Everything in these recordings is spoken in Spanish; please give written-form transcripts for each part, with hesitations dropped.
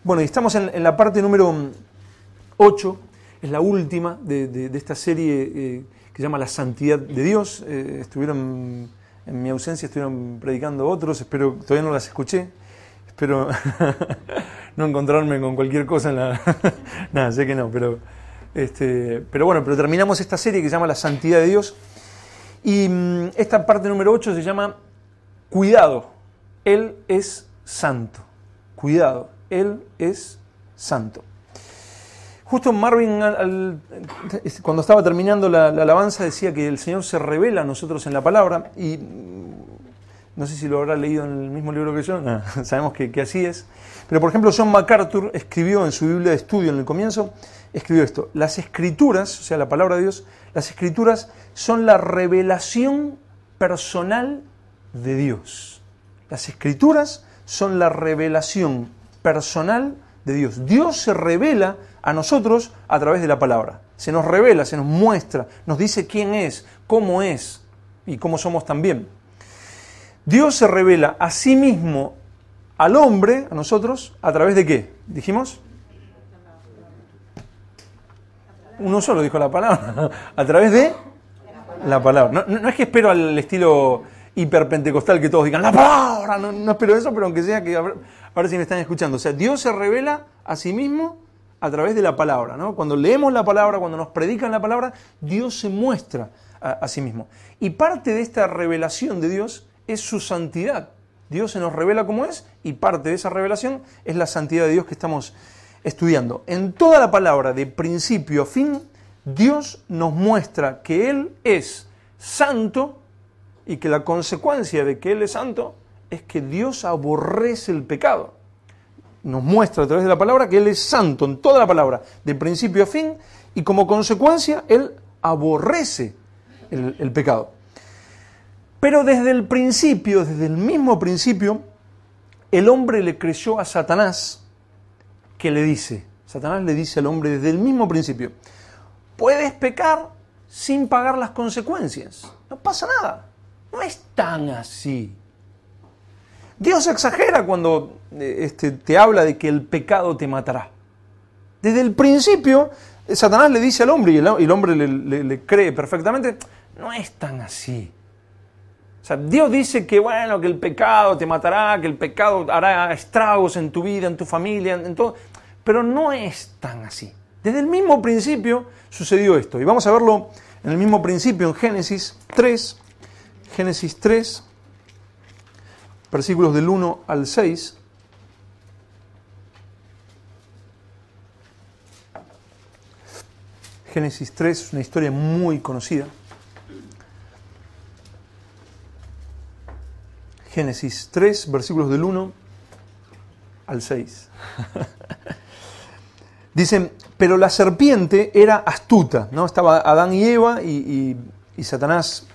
Bueno, y estamos en la parte número 8, es la última de esta serie que se llama La Santidad de Dios. Estuvieron, en mi ausencia, estuvieron predicando otros, espero, todavía no las escuché, espero no encontrarme con cualquier cosa en la... Nada, sé que no, pero bueno, pero terminamos esta serie que se llama La Santidad de Dios, y esta parte número 8 se llama Cuidado, Él es santo. Cuidado, Él es santo. Justo Marvin, cuando estaba terminando la alabanza, decía que el Señor se revela a nosotros en la palabra, y no sé si lo habrá leído en el mismo libro que yo, no, sabemos que así es. Pero, por ejemplo, John MacArthur escribió en su Biblia de estudio, en el comienzo, escribió esto: las Escrituras, o sea, la palabra de Dios, las Escrituras son la revelación personal de Dios. Las Escrituras son la revelación personal de Dios. Dios se revela a nosotros a través de la palabra. Se nos revela, se nos muestra, nos dice quién es, cómo es y cómo somos también. Dios se revela a sí mismo al hombre, a nosotros, ¿a través de qué? ¿Dijimos? Uno solo dijo la palabra. A través de la palabra. No es que espero al estilo hiperpentecostal que todos digan la palabra, no espero eso, pero aunque sea que a ver si me están escuchando. O sea, Dios se revela a sí mismo a través de la palabra, ¿no? Cuando leemos la palabra, cuando nos predican la palabra, Dios se muestra a sí mismo. Y parte de esta revelación de Dios es su santidad. Dios se nos revela como es, y parte de esa revelación es la santidad de Dios que estamos estudiando. En toda la palabra, de principio a fin, Dios nos muestra que Él es santo, y que la consecuencia de que Él es santo es que Dios aborrece el pecado. Nos muestra a través de la palabra que Él es santo en toda la palabra, de principio a fin, y como consecuencia Él aborrece el pecado. Pero desde el principio, desde el mismo principio, el hombre le creyó a Satanás, que le dice, Satanás le dice al hombre desde el mismo principio: puedes pecar sin pagar las consecuencias, no pasa nada, no es tan así. Dios exagera cuando te habla de que el pecado te matará. Desde el principio, Satanás le dice al hombre, y el hombre le cree perfectamente: no es tan así. O sea, Dios dice que, bueno, que el pecado te matará, que el pecado hará estragos en tu vida, en tu familia, en todo, pero no es tan así. Desde el mismo principio sucedió esto, y vamos a verlo en el mismo principio en Génesis 3, versículos del 1 al 6. Génesis 3 es una historia muy conocida. Génesis 3, versículos del 1 al 6. Dicen: pero la serpiente era astuta, ¿no? Estaba Adán y Eva, y Satanás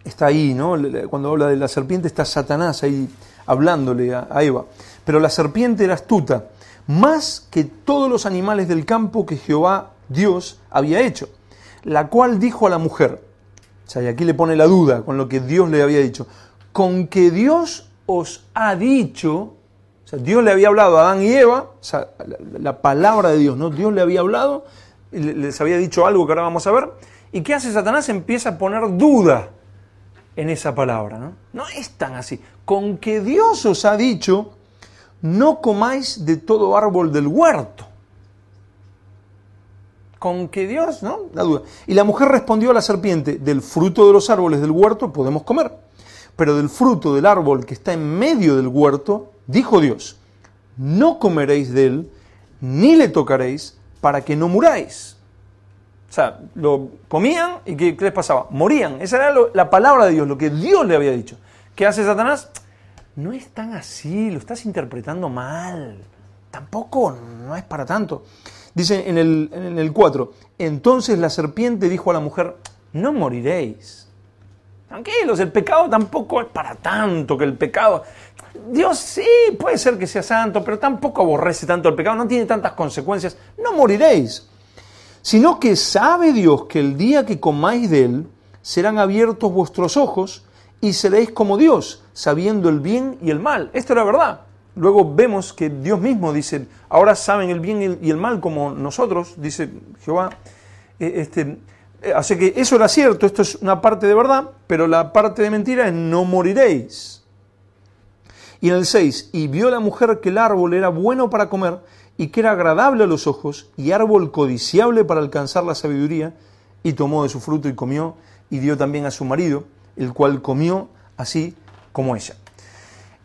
está ahí, ¿no? Cuando habla de la serpiente está Satanás ahí hablándole a Eva. Pero la serpiente era astuta, más que todos los animales del campo que Jehová Dios había hecho, la cual dijo a la mujer, o sea, y aquí le pone la duda con lo que Dios le había dicho: con que Dios os ha dicho, o sea, Dios le había hablado a Adán y Eva, o sea, la palabra de Dios, ¿no? Dios le había hablado, les había dicho algo que ahora vamos a ver, y ¿qué hace Satanás? Empieza a poner duda en esa palabra, ¿no? No es tan así. Con que Dios os ha dicho: no comáis de todo árbol del huerto. Con que Dios, ¿no? La duda. Y la mujer respondió a la serpiente: del fruto de los árboles del huerto podemos comer, pero del fruto del árbol que está en medio del huerto, dijo Dios: no comeréis de él, ni le tocaréis, para que no muráis. O sea, lo comían y ¿qué les pasaba? Morían. Esa era la palabra de Dios, lo que Dios le había dicho. ¿Qué hace Satanás? No es tan así, lo estás interpretando mal. Tampoco, no es para tanto. Dice en el 4, entonces la serpiente dijo a la mujer: no moriréis. Tranquilos, el pecado tampoco es para tanto, que el pecado... Dios sí, puede ser que sea santo, pero tampoco aborrece tanto el pecado, no tiene tantas consecuencias. No moriréis. Sino que sabe Dios que el día que comáis de él, serán abiertos vuestros ojos y seréis como Dios, sabiendo el bien y el mal. Esto era verdad. luego vemos que Dios mismo dice, ahora saben el bien y el mal como nosotros, dice Jehová. Así que eso era cierto, esto es una parte de verdad, pero la parte de mentira es no moriréis. Y en el 6, y vio la mujer que el árbol era bueno para comer y que era agradable a los ojos y árbol codiciable para alcanzar la sabiduría, y tomó de su fruto y comió y dio también a su marido, el cual comió así como ella.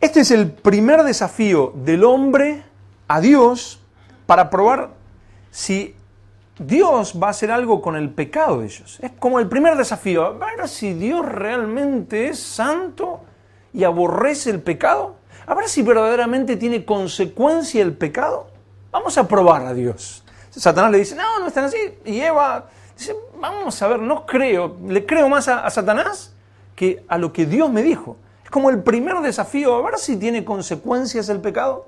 Este es el primer desafío del hombre a Dios para probar si Dios va a hacer algo con el pecado de ellos. Es como el primer desafío, a ver si Dios realmente es santo y aborrece el pecado, a ver si verdaderamente tiene consecuencia el pecado. Vamos a probar a Dios. Satanás le dice, no están así, y Eva dice, vamos a ver, no creo, le creo más a Satanás que a lo que Dios me dijo. Es como el primer desafío, a ver si tiene consecuencias el pecado.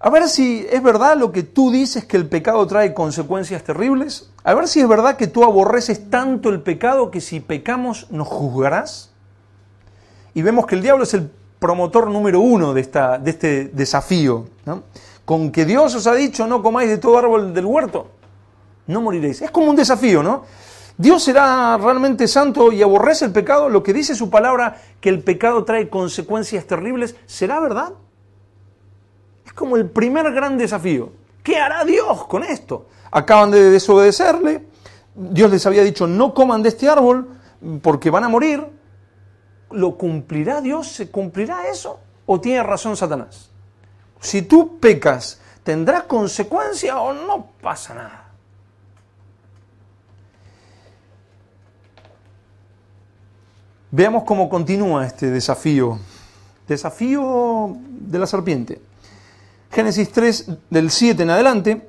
A ver si es verdad lo que tú dices, que el pecado trae consecuencias terribles. A ver si es verdad que tú aborreces tanto el pecado que si pecamos nos juzgarás. Y vemos que el diablo es el promotor número 1 de este desafío, ¿no? Con que Dios os ha dicho, no comáis de todo árbol del huerto, no moriréis. Es como un desafío, ¿no? Dios será realmente santo y aborrece el pecado. Lo que dice su palabra, que el pecado trae consecuencias terribles, ¿será verdad? Es como el primer gran desafío. ¿Qué hará Dios con esto? Acaban de desobedecerle. Dios les había dicho, no coman de este árbol porque van a morir. ¿Lo cumplirá Dios? ¿Se cumplirá eso? ¿O tiene razón Satanás? Si tú pecas, ¿tendrá consecuencia o no pasa nada? Veamos cómo continúa este desafío. Desafío de la serpiente. Génesis 3, del 7 en adelante,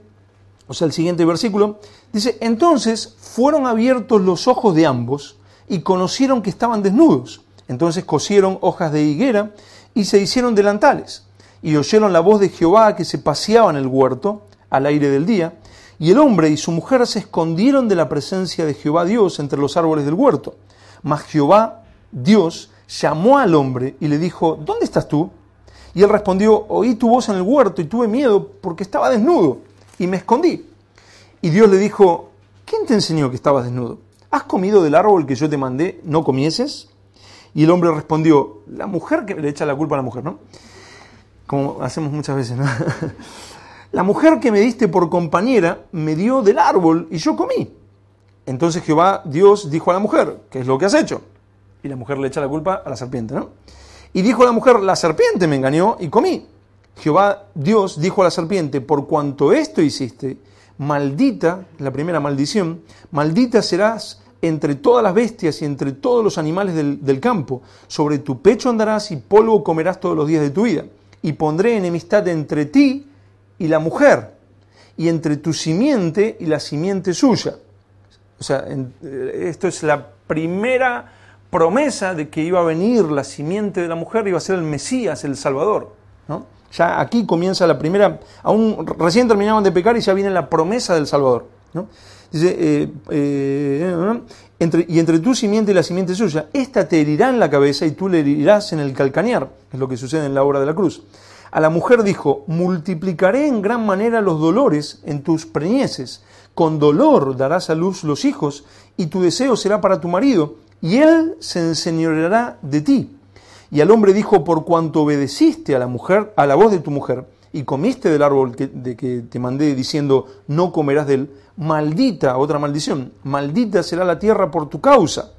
o sea, el siguiente versículo, dice, entonces fueron abiertos los ojos de ambos y conocieron que estaban desnudos. Entonces cosieron hojas de higuera y se hicieron delantales. Y oyeron la voz de Jehová que se paseaba en el huerto al aire del día. Y el hombre y su mujer se escondieron de la presencia de Jehová Dios entre los árboles del huerto. Mas Jehová Dios llamó al hombre y le dijo, ¿dónde estás tú? Y él respondió, oí tu voz en el huerto y tuve miedo porque estaba desnudo y me escondí. Y Dios le dijo, ¿quién te enseñó que estabas desnudo? ¿Has comido del árbol que yo te mandé, no comieses? Y el hombre respondió, la mujer, que le echa la culpa a la mujer, ¿no? Como hacemos muchas veces, ¿no? La mujer que me diste por compañera me dio del árbol y yo comí. Entonces Jehová Dios dijo a la mujer, ¿qué es lo que has hecho? Y la mujer le echa la culpa a la serpiente, ¿no? Y dijo la mujer, la serpiente me engañó y comí. Jehová Dios dijo a la serpiente, por cuanto esto hiciste, maldita, la primera maldición, maldita serás entre todas las bestias y entre todos los animales del campo. Sobre tu pecho andarás y polvo comerás todos los días de tu vida. Y pondré enemistad entre ti y la mujer, y entre tu simiente y la simiente suya. O sea, esto es la primera promesa de que iba a venir la simiente de la mujer, iba a ser el Mesías, el Salvador, ¿no? Ya aquí comienza la primera, aún recién terminaban de pecar y ya viene la promesa del Salvador, ¿no? Dice, entre tu simiente y la simiente suya, esta te herirá en la cabeza y tú le herirás en el calcañar, es lo que sucede en la obra de la cruz. A la mujer dijo, multiplicaré en gran manera los dolores en tus preñeces, con dolor darás a luz los hijos, y tu deseo será para tu marido, y él se enseñoreará de ti. Y al hombre dijo, por cuanto obedeciste a la mujer, a la voz de tu mujer, y comiste del árbol de que te mandé diciendo, no comerás de él, maldita, otra maldición, maldita será la tierra por tu causa.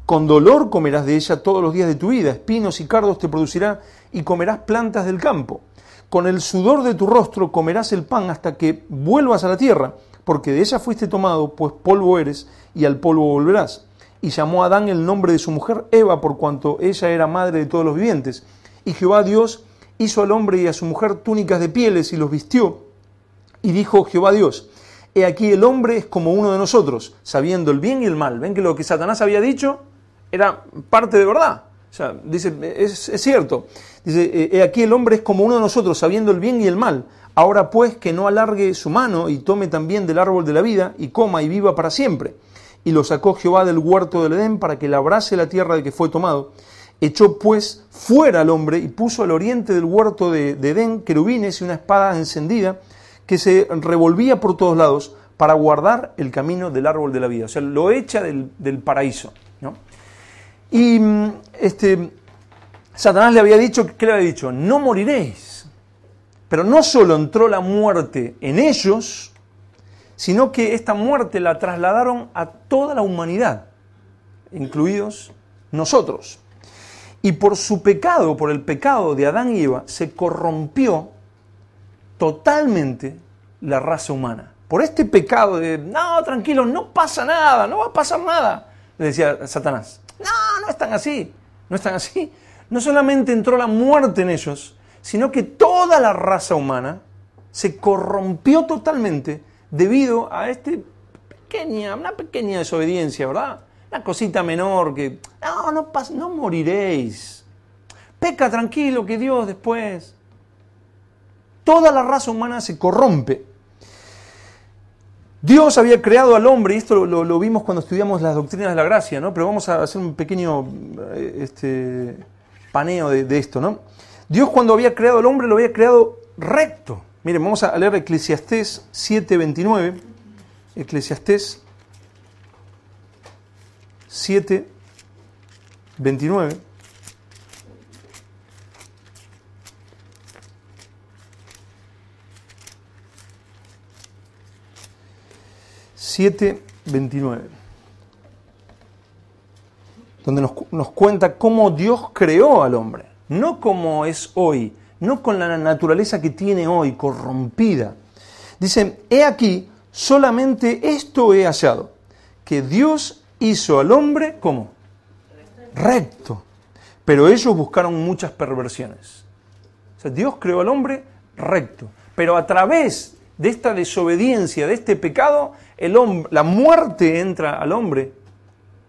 Con dolor comerás de ella todos los días de tu vida, espinos y cardos te producirá, y comerás plantas del campo. Con el sudor de tu rostro comerás el pan hasta que vuelvas a la tierra, porque de ella fuiste tomado, pues polvo eres, y al polvo volverás. Y llamó a Adán el nombre de su mujer Eva, por cuanto ella era madre de todos los vivientes. Y Jehová Dios hizo al hombre y a su mujer túnicas de pieles y los vistió. Y dijo Jehová Dios, he aquí el hombre es como uno de nosotros, sabiendo el bien y el mal. ¿Ven que lo que Satanás había dicho era parte de verdad? O sea, dice, es cierto. Dice, he aquí el hombre es como uno de nosotros, sabiendo el bien y el mal. Ahora pues que no alargue su mano y tome también del árbol de la vida y coma y viva para siempre. Y lo sacó Jehová del huerto del Edén para que labrase la tierra de que fue tomado. Echó pues fuera al hombre y puso al oriente del huerto de Edén querubines y una espada encendida que se revolvía por todos lados para guardar el camino del árbol de la vida. O sea, lo echa del paraíso, ¿no? Y Satanás le había dicho, ¿qué le había dicho? No moriréis. Pero no solo entró la muerte en ellos, sino que esta muerte la trasladaron a toda la humanidad, incluidos nosotros. Y por su pecado, por el pecado de Adán y Eva, se corrompió totalmente la raza humana. Por este pecado de, no, tranquilo, no pasa nada, no va a pasar nada, le decía Satanás. No es tan así, no es tan así. No solamente entró la muerte en ellos, sino que toda la raza humana se corrompió totalmente debido a una pequeña desobediencia, ¿verdad? Una cosita menor que, no pasa, no moriréis. Peca tranquilo que Dios después. Toda la raza humana se corrompe. Dios había creado al hombre, y esto lo vimos cuando estudiamos las doctrinas de la gracia, ¿no? Pero vamos a hacer un pequeño paneo de esto, ¿no? Dios cuando había creado al hombre lo había creado recto. Miren, vamos a leer Eclesiastés 7:29. Eclesiastés 7:29. Donde nos cuenta cómo Dios creó al hombre, no como es hoy, no con la naturaleza que tiene hoy, corrompida. Dice, he aquí, solamente esto he hallado, que Dios hizo al hombre, ¿cómo? Recto. Pero ellos buscaron muchas perversiones. O sea, Dios creó al hombre recto, pero a través de esta desobediencia, de este pecado, la muerte entra al hombre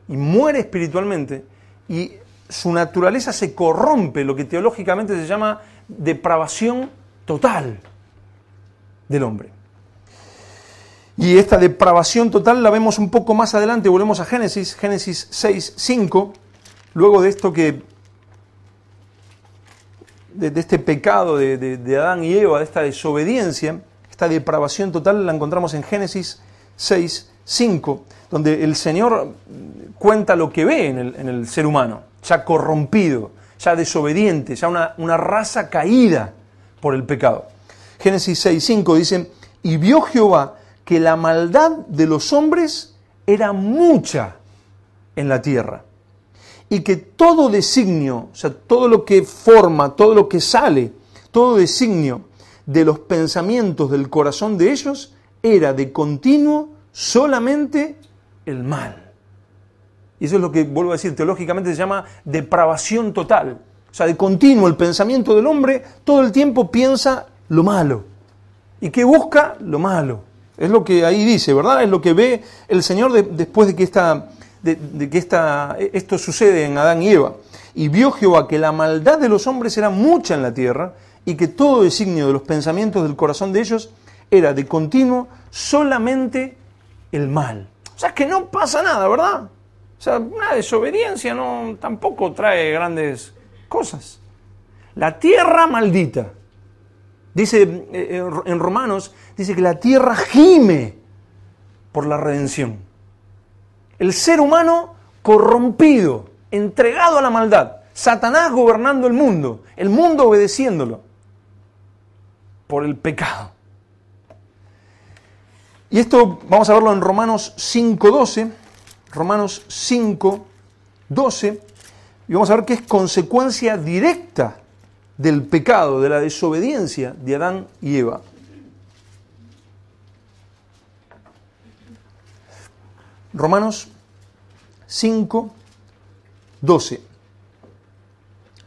y muere espiritualmente y su naturaleza se corrompe, lo que teológicamente se llama depravación total del hombre. Y esta depravación total la vemos un poco más adelante, volvemos a Génesis 6:5, luego de esto de este pecado de Adán y Eva, de esta desobediencia, esta depravación total la encontramos en Génesis 6:5, donde el Señor cuenta lo que ve en el ser humano, ya corrompido, ya desobediente, ya una raza caída por el pecado. Génesis 6:5 dice, y vio Jehová que la maldad de los hombres era mucha en la tierra, y que todo designio, o sea, todo lo que forma, todo lo que sale, todo designio de los pensamientos del corazón de ellos era de continuo solamente el mal. Y eso es lo que, vuelvo a decir, teológicamente se llama depravación total. O sea, de continuo el pensamiento del hombre todo el tiempo piensa lo malo. ¿Y qué busca? Lo malo. Es lo que ahí dice, ¿verdad? Es lo que ve el Señor después de que esto sucede en Adán y Eva. Y vio Jehová que la maldad de los hombres era mucha en la tierra y que todo designio de los pensamientos del corazón de ellos era de continuo solamente el mal. O sea, es que no pasa nada, ¿verdad? O sea, una desobediencia tampoco trae grandes cosas. La tierra maldita. Dice en Romanos, dice que la tierra gime por la redención. El ser humano corrompido, entregado a la maldad. Satanás gobernando el mundo obedeciéndolo por el pecado. Y esto vamos a verlo en Romanos 5:12. Romanos 5:12. Y vamos a ver que es consecuencia directa del pecado, de la desobediencia de Adán y Eva. Romanos 5:12.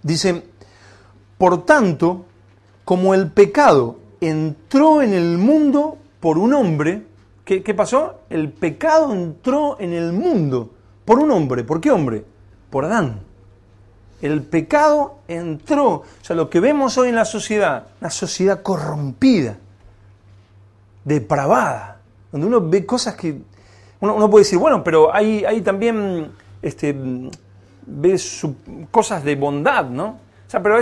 Dice, por tanto, como el pecado entró en el mundo por un hombre, ¿qué pasó? El pecado entró en el mundo por un hombre. ¿Por qué hombre? Por Adán. El pecado entró. O sea, lo que vemos hoy en la sociedad, una sociedad corrompida, depravada, donde uno ve cosas que uno puede decir, bueno, pero hay también ves cosas de bondad, ¿no? O sea, pero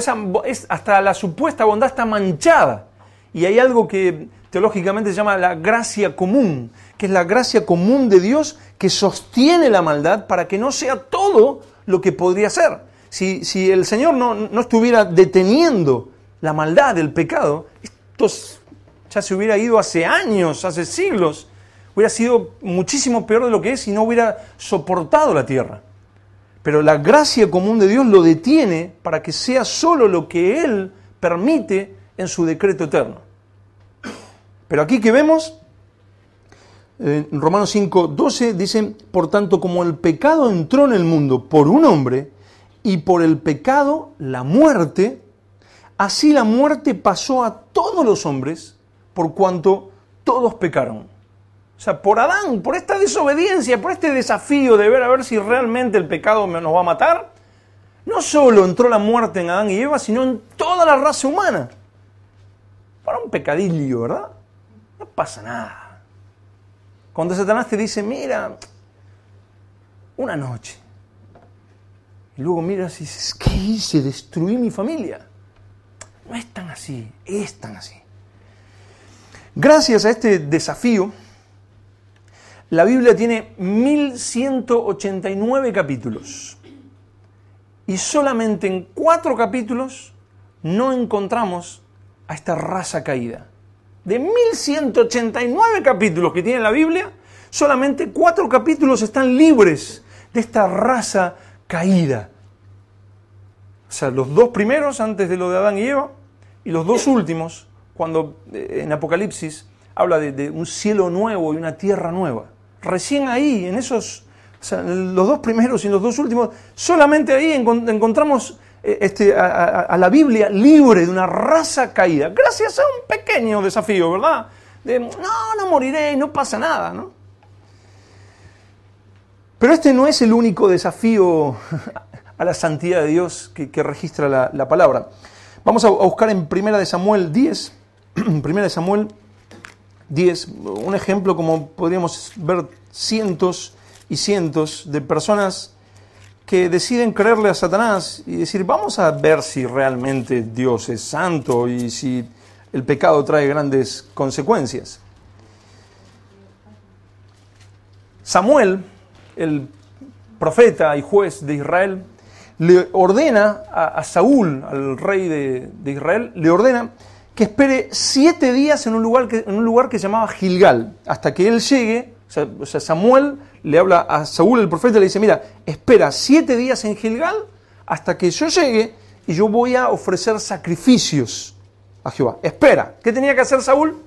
hasta la supuesta bondad está manchada. Y hay algo que teológicamente se llama la gracia común, que es la gracia común de Dios que sostiene la maldad para que no sea todo lo que podría ser. Si el Señor no estuviera deteniendo la maldad, el pecado, esto ya se hubiera ido hace años, hace siglos. Hubiera sido muchísimo peor de lo que es si no hubiera soportado la tierra. Pero la gracia común de Dios lo detiene para que sea solo lo que Él permite en su decreto eterno. Pero aquí que vemos, en Romanos 5:12 dice, por tanto, como el pecado entró en el mundo por un hombre, y por el pecado la muerte, así la muerte pasó a todos los hombres, por cuanto todos pecaron. O sea, por Adán, por esta desobediencia, por este desafío de ver a ver si realmente el pecado nos va a matar, no solo entró la muerte en Adán y Eva, sino en toda la raza humana. Para un pecadillo, ¿verdad? No pasa nada. Cuando Satanás te dice, mira, una noche, y luego miras y dices, ¿qué hice? Destruí mi familia. No es tan así, es tan así. Gracias a este desafío, la Biblia tiene 1189 capítulos. Y solamente en 4 capítulos no encontramos a esta raza caída. De 1189 capítulos que tiene la Biblia, solamente 4 capítulos están libres de esta raza caída. O sea, los 2 primeros antes de lo de Adán y Eva, y los 2 últimos, cuando en Apocalipsis habla de un cielo nuevo y una tierra nueva. Recién ahí, en esos, o sea, los 2 primeros y los 2 últimos, solamente ahí encontramos a la Biblia libre de una raza caída, gracias a un pequeño desafío, ¿verdad? No moriré, no pasa nada, ¿no? Pero este no es el único desafío a la santidad de Dios que registra la palabra. Vamos a buscar en 1 Samuel 10, 1 Samuel 10, un ejemplo como podríamos ver cientos y cientos de personas que deciden creerle a Satanás y decir, vamos a ver si realmente Dios es santo y si el pecado trae grandes consecuencias. Samuel, el profeta y juez de Israel, le ordena a Saúl, al rey de Israel, le ordena que espere 7 días en un lugar que se llamaba Gilgal, hasta que él llegue. O sea, Samuel le habla a Saúl, el profeta, y le dice, mira, espera 7 días en Gilgal hasta que yo llegue y yo voy a ofrecer sacrificios a Jehová. Espera. ¿Qué tenía que hacer Saúl?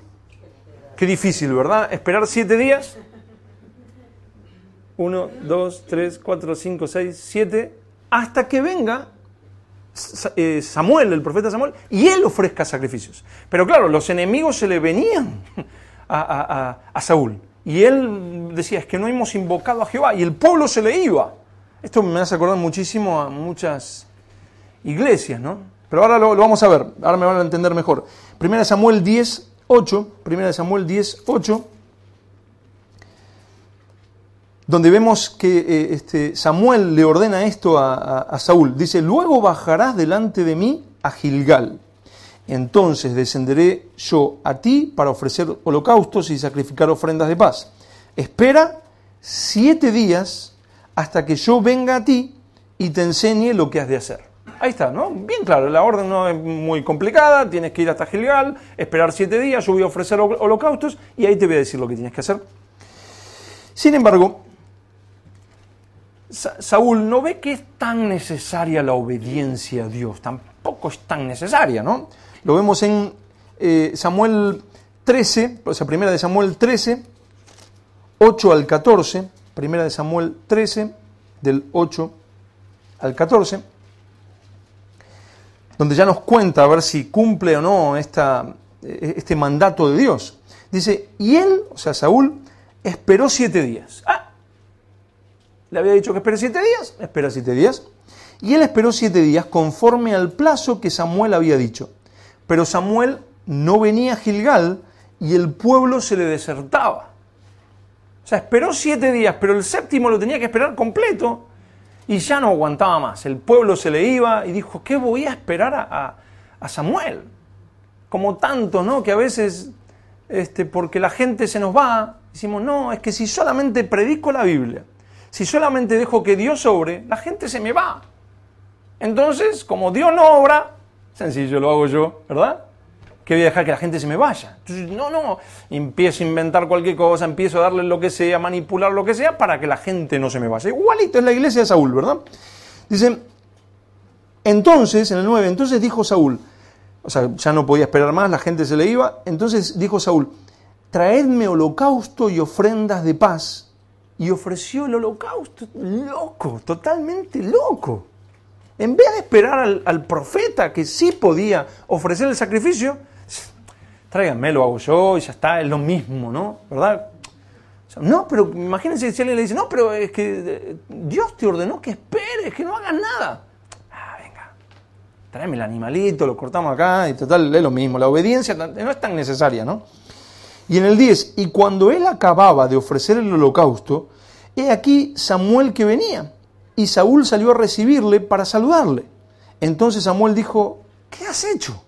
Qué difícil, ¿verdad? Esperar 7 días. 1, 2, 3, 4, 5, 6, 7, hasta que venga Samuel, el profeta Samuel, y él ofrezca sacrificios. Pero claro, los enemigos se le venían a Saúl. Y él decía, es que no hemos invocado a Jehová, y el pueblo se le iba. Esto me hace acordar muchísimo a muchas iglesias, ¿no? Pero ahora lo vamos a ver, ahora me van a entender mejor. 1 Samuel 10, 8, donde vemos que Samuel le ordena esto a Saúl. Dice, luego bajarás delante de mí a Gilgal. Entonces descenderé yo a ti para ofrecer holocaustos y sacrificar ofrendas de paz. Espera 7 días hasta que yo venga a ti y te enseñe lo que has de hacer. Ahí está, ¿no? Bien claro, la orden no es muy complicada, tienes que ir hasta Gilgal, esperar 7 días, yo voy a ofrecer holocaustos y ahí te voy a decir lo que tienes que hacer. Sin embargo, Saúl no ve que es tan necesaria la obediencia a Dios, tampoco es tan necesaria, ¿no? Lo vemos en Samuel 13, o sea, 1 de Samuel 13, 8 al 14, 1 de Samuel 13, del 8 al 14, donde ya nos cuenta a ver si cumple o no este mandato de Dios. Dice, y él, o sea, Saúl, esperó 7 días. Le había dicho que espere 7 días, espera 7 días. Y él esperó 7 días conforme al plazo que Samuel había dicho. Pero Samuel no venía a Gilgal y el pueblo se le desertaba. O sea, esperó 7 días, pero el 7º lo tenía que esperar completo. Y ya no aguantaba más. El pueblo se le iba y dijo, ¿qué voy a esperar a Samuel? Como tanto, ¿no? Que a veces, porque la gente se nos va, decimos, no, es que si solamente predico la Biblia, si solamente dejo que Dios obre, la gente se me va. Entonces, como Dios no obra, sencillo, lo hago yo, ¿verdad? Que voy a dejar que la gente se me vaya. Entonces, no, empiezo a inventar cualquier cosa, empiezo a darle lo que sea, manipular lo que sea, para que la gente no se me vaya. Igualito es la iglesia de Saúl, ¿verdad? Dice, entonces, en el 9, entonces dijo Saúl, o sea, ya no podía esperar más, la gente se le iba, entonces dijo Saúl, traedme holocausto y ofrendas de paz. Y ofreció el holocausto, loco, totalmente loco. En vez de esperar al profeta que sí podía ofrecer el sacrificio, tráiganme, lo hago yo y ya está, es lo mismo, ¿no? ¿Verdad? O sea, no, pero imagínense si alguien le dice, no, pero es que Dios te ordenó que esperes, que no hagas nada. Venga, tráeme el animalito, lo cortamos acá y total, es lo mismo. La obediencia no es tan necesaria, ¿no? Y en el 10, y cuando él acababa de ofrecer el holocausto, he aquí Samuel que venía. Y Saúl salió a recibirle para saludarle. Entonces Samuel dijo, ¿qué has hecho?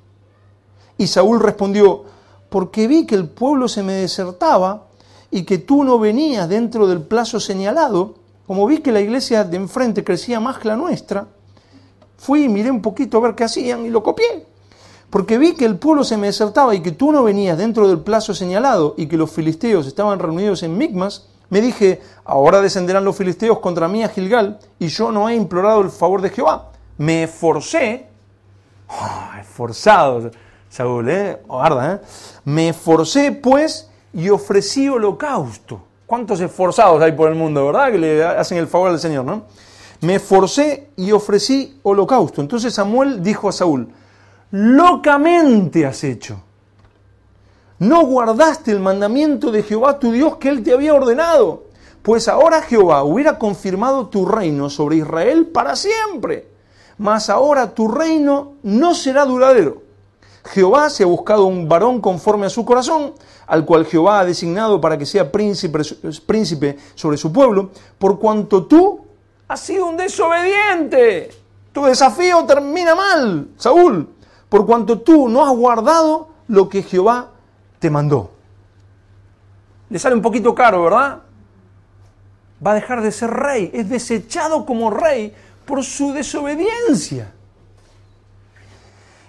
Y Saúl respondió, porque vi que el pueblo se me desertaba y que tú no venías dentro del plazo señalado, como vi que la iglesia de enfrente crecía más que la nuestra, fui y miré un poquito a ver qué hacían y lo copié. Porque vi que el pueblo se me desertaba y que tú no venías dentro del plazo señalado y que los filisteos estaban reunidos en Micmas, me dije, ahora descenderán los filisteos contra mí a Gilgal, y yo no he implorado el favor de Jehová. Me esforcé, esforzado, Saúl, guarda, me esforcé pues y ofrecí holocausto. ¿Cuántos esforzados hay por el mundo, verdad? Que le hacen el favor al Señor, ¿no? Me esforcé y ofrecí holocausto. Entonces Samuel dijo a Saúl, locamente has hecho. No guardaste el mandamiento de Jehová tu Dios que él te había ordenado, pues ahora Jehová hubiera confirmado tu reino sobre Israel para siempre, mas ahora tu reino no será duradero. Jehová se ha buscado un varón conforme a su corazón, al cual Jehová ha designado para que sea príncipe sobre su pueblo, por cuanto tú has sido un desobediente. Tu desafío termina mal, Saúl, por cuanto tú no has guardado lo que Jehová te mandó. Le sale un poquito caro, ¿verdad? Va a dejar de ser rey, es desechado como rey por su desobediencia.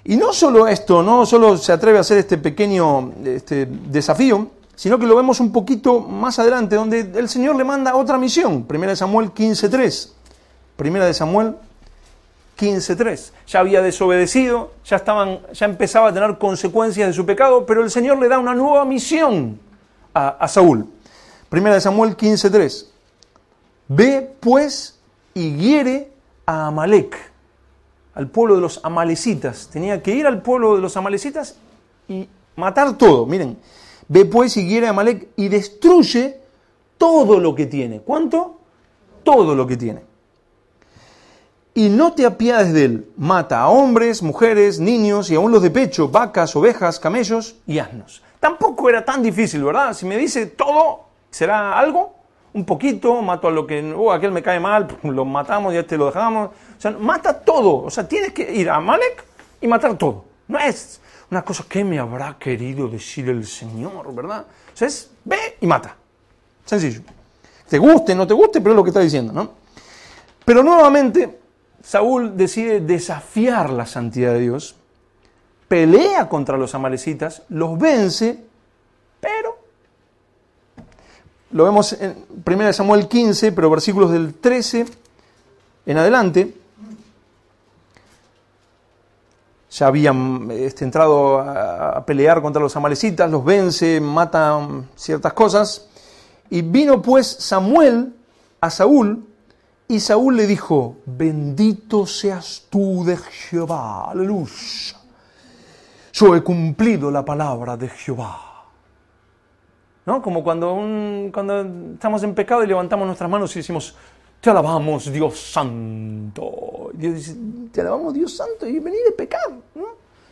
Y no solo esto, no solo se atreve a hacer este pequeño desafío, sino que lo vemos un poquito más adelante, donde el Señor le manda otra misión. Primera de Samuel 15:3. Primera de Samuel 15:3. Ya había desobedecido, ya empezaba a tener consecuencias de su pecado, pero el Señor le da una nueva misión a Saúl. Primera de Samuel 15:3. Ve pues y hiere a Amalec, al pueblo de los amalecitas. Tenía que ir al pueblo de los amalecitas y matar todo. Miren, ve pues y hiere a Amalec y destruye todo lo que tiene. ¿Cuánto? Todo lo que tiene. Y no te apiades de él, mata a hombres, mujeres, niños y aún los de pecho, vacas, ovejas, camellos y asnos. Tampoco era tan difícil, ¿verdad? Si me dice todo, ¿será algo? Un poquito, mato a lo que, aquel me cae mal, lo matamos y a este lo dejamos. O sea, mata todo. O sea, tienes que ir a Amalec y matar todo. No es una cosa que me habrá querido decir el Señor, ¿verdad? O sea, es ve y mata. Sencillo. Te guste, no te guste, pero es lo que está diciendo, ¿no? Pero nuevamente Saúl decide desafiar la santidad de Dios, pelea contra los amalecitas, los vence, pero lo vemos en 1 Samuel 15, pero versículos del 13 en adelante. Ya habían entrado a pelear contra los amalecitas, los vence, matan ciertas cosas. Y vino pues Samuel a Saúl, y Saúl le dijo, bendito seas tú de Jehová, aleluya. Yo he cumplido la palabra de Jehová. ¿No? Como cuando estamos en pecado y levantamos nuestras manos y decimos, te alabamos Dios Santo. Y Dios dice, te alabamos Dios Santo y venir de pecar, ¿no?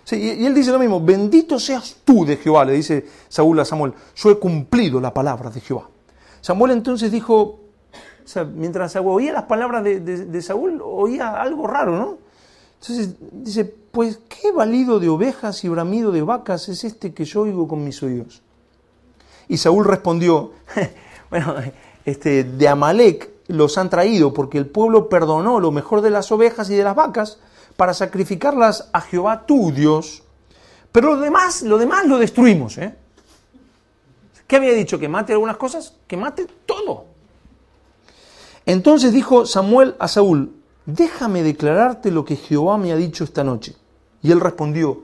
Sí, y él dice lo mismo, bendito seas tú de Jehová, le dice Saúl a Samuel, yo he cumplido la palabra de Jehová. Samuel entonces dijo, O sea, mientras oía las palabras de Saúl, oía algo raro, ¿no? Entonces dice, pues, ¿qué balido de ovejas y bramido de vacas es este que yo oigo con mis oídos? Y Saúl respondió, bueno, de Amalec los han traído porque el pueblo perdonó lo mejor de las ovejas y de las vacas para sacrificarlas a Jehová tu Dios, pero lo demás lo destruimos, ¿eh? ¿Qué había dicho? ¿Que mate algunas cosas? Que mate todo. Entonces dijo Samuel a Saúl, déjame declararte lo que Jehová me ha dicho esta noche. Y él respondió,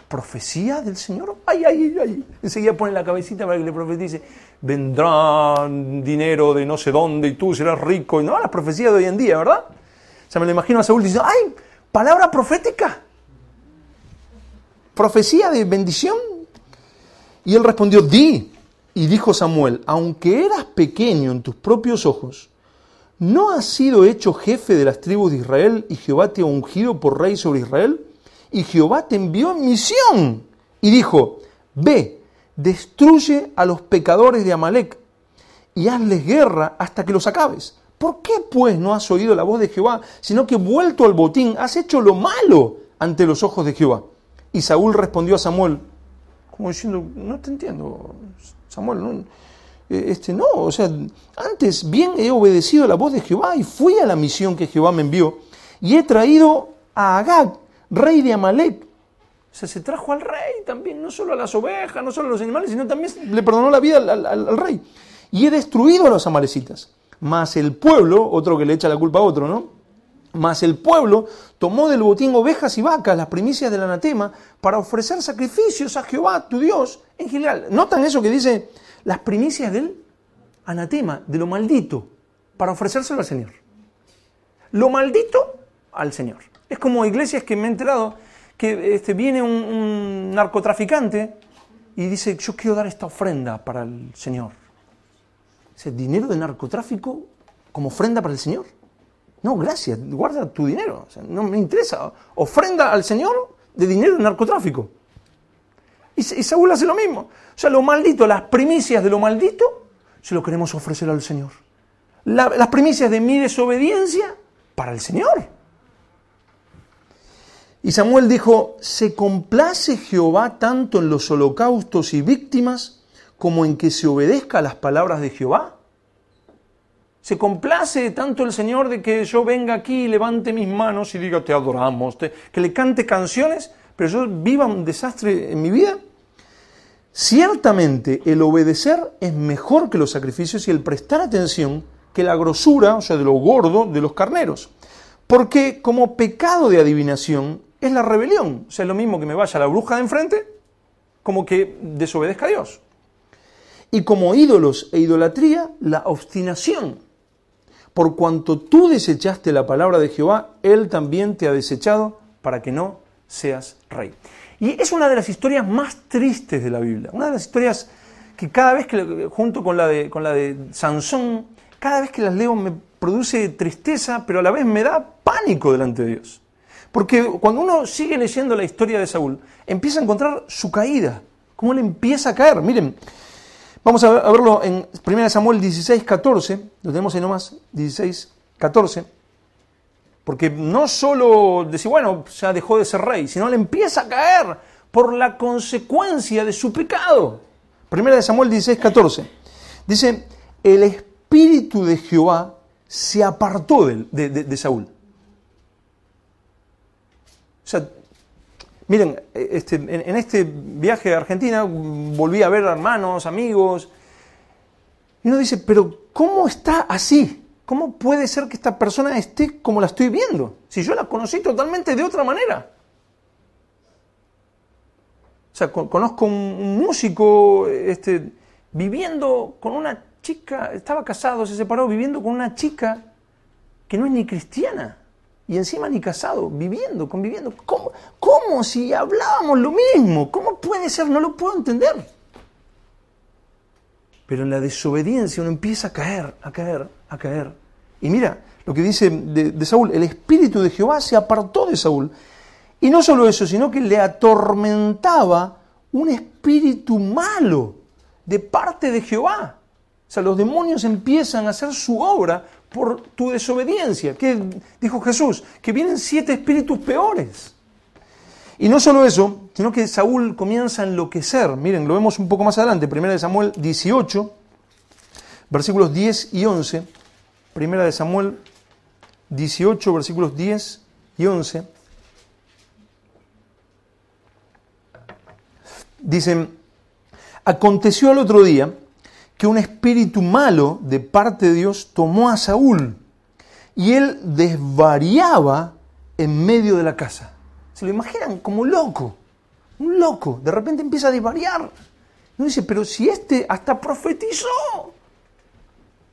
¿profecía del Señor? Ay, ay, ay. Enseguida pone la cabecita para que le profetice, vendrá dinero de no sé dónde y tú serás rico. Y no, la profecía de hoy en día, ¿verdad? O sea, me lo imagino a Saúl diciendo, ay, palabra profética. Profecía de bendición. Y él respondió, di. Y dijo Samuel, aunque eras pequeño en tus propios ojos, ¿no has sido hecho jefe de las tribus de Israel y Jehová te ha ungido por rey sobre Israel? Y Jehová te envió en misión y dijo, ve, destruye a los pecadores de Amalec y hazles guerra hasta que los acabes. ¿Por qué pues no has oído la voz de Jehová, sino que vuelto al botín has hecho lo malo ante los ojos de Jehová? Y Saúl respondió a Samuel, como diciendo, no te entiendo, Samuel, no, o sea, antes bien he obedecido la voz de Jehová y fui a la misión que Jehová me envió y he traído a Agag, rey de Amalec. O sea, se trajo al rey también, no solo a las ovejas, no solo a los animales, sino también le perdonó la vida al rey. Y he destruido a los amalecitas. Mas el pueblo, otro que le echa la culpa a otro, ¿no? Mas el pueblo tomó del botín ovejas y vacas, las primicias del anatema, para ofrecer sacrificios a Jehová, tu Dios, en general. ¿Notan eso que dice las primicias del anatema, de lo maldito, para ofrecérselo al Señor? Lo maldito al Señor. Es como iglesias que me he enterado que viene un narcotraficante y dice, yo quiero dar esta ofrenda para el Señor. ¿Ese dinero de narcotráfico como ofrenda para el Señor? No, gracias, guarda tu dinero. O sea, no me interesa. Ofrenda al Señor de dinero de narcotráfico. Y Saúl hace lo mismo. O sea, lo maldito, las primicias de lo maldito, se lo queremos ofrecer al Señor. Las primicias de mi desobediencia para el Señor. Y Samuel dijo, ¿se complace Jehová tanto en los holocaustos y víctimas como en que se obedezca a las palabras de Jehová? ¿Se complace tanto el Señor de que yo venga aquí y levante mis manos y diga te adoramos, que le cante canciones, pero yo viva un desastre en mi vida? Ciertamente el obedecer es mejor que los sacrificios y el prestar atención que la grosura, o sea, de lo gordo de los carneros. Porque como pecado de adivinación es la rebelión. O sea, es lo mismo que me vaya la bruja de enfrente como que desobedezca a Dios. Y como ídolos e idolatría, la obstinación. Por cuanto tú desechaste la palabra de Jehová, Él también te ha desechado para que no seas rey. Y es una de las historias más tristes de la Biblia. Una de las historias que cada vez que, junto con la de Sansón, cada vez que las leo me produce tristeza, pero a la vez me da pánico delante de Dios. Porque cuando uno sigue leyendo la historia de Saúl, empieza a encontrar su caída, cómo él empieza a caer. Miren, vamos a verlo en 1 Samuel 16:14, lo tenemos ahí nomás, 16:14, porque no solo decir, bueno, ya dejó de ser rey, sino él empieza a caer por la consecuencia de su pecado. 1 Samuel 16:14, dice, el espíritu de Jehová se apartó de Saúl. O sea, miren, en este viaje a Argentina volví a ver hermanos, amigos, y uno dice, pero ¿cómo está así? ¿Cómo puede ser que esta persona esté como la estoy viendo? Si yo la conocí totalmente de otra manera. O sea, conozco un músico viviendo con una chica, estaba casado, se separó, viviendo con una chica que no es ni cristiana. Y encima ni casado, conviviendo. ¿Cómo si hablábamos lo mismo? ¿Cómo puede ser? No lo puedo entender. Pero en la desobediencia uno empieza a caer. Y mira lo que dice de Saúl, el espíritu de Jehová se apartó de Saúl. Y no solo eso, sino que le atormentaba un espíritu malo de parte de Jehová. O sea, los demonios empiezan a hacer su obra por tu desobediencia. ¿Qué dijo Jesús? Que vienen 7 espíritus peores. Y no solo eso, sino que Saúl comienza a enloquecer. Miren, lo vemos un poco más adelante, 1 Samuel 18, versículos 10 y 11. 1 Samuel 18, versículos 10 y 11. Dicen, aconteció al otro día que un espíritu malo de parte de Dios tomó a Saúl y él desvariaba en medio de la casa. ¿Se lo imaginan? Como loco, un loco, de repente empieza a desvariar. Uno dice, pero si este hasta profetizó,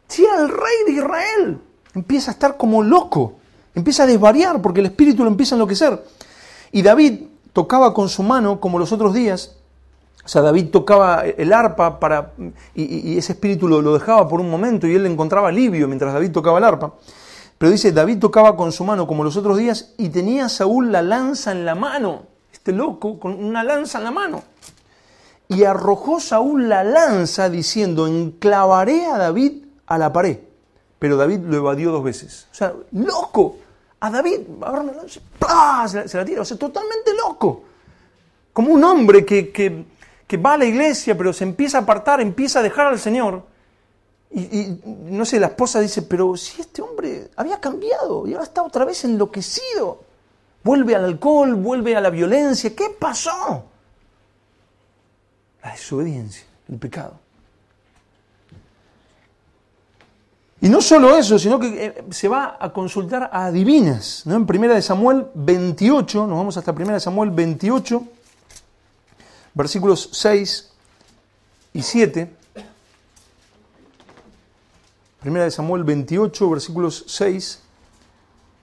si era el rey de Israel, empieza a estar como loco, empieza a desvariar porque el espíritu lo empieza a enloquecer. Y David tocaba con su mano como los otros días. O sea, David tocaba el arpa y ese espíritu lo dejaba por un momento y él encontraba alivio mientras David tocaba el arpa. Pero dice, David tocaba con su mano como los otros días y tenía Saúl la lanza en la mano. Este loco con una lanza en la mano. Y arrojó Saúl la lanza diciendo, enclavaré a David a la pared. Pero David lo evadió 2 veces. O sea, loco. A David, agarra una lanza, ¡plá! Se la tira. O sea, totalmente loco. Como un hombre que va a la iglesia, pero se empieza a apartar, empieza a dejar al Señor. Y no sé, la esposa dice, pero si este hombre había cambiado y ahora está otra vez enloquecido. Vuelve al alcohol, vuelve a la violencia. ¿Qué pasó? La desobediencia, el pecado. Y no solo eso, sino que se va a consultar a adivinas, ¿no? En 1 Samuel 28, nos vamos hasta 1 Samuel 28, versículos 6 y 7. 1 Samuel 28, versículos 6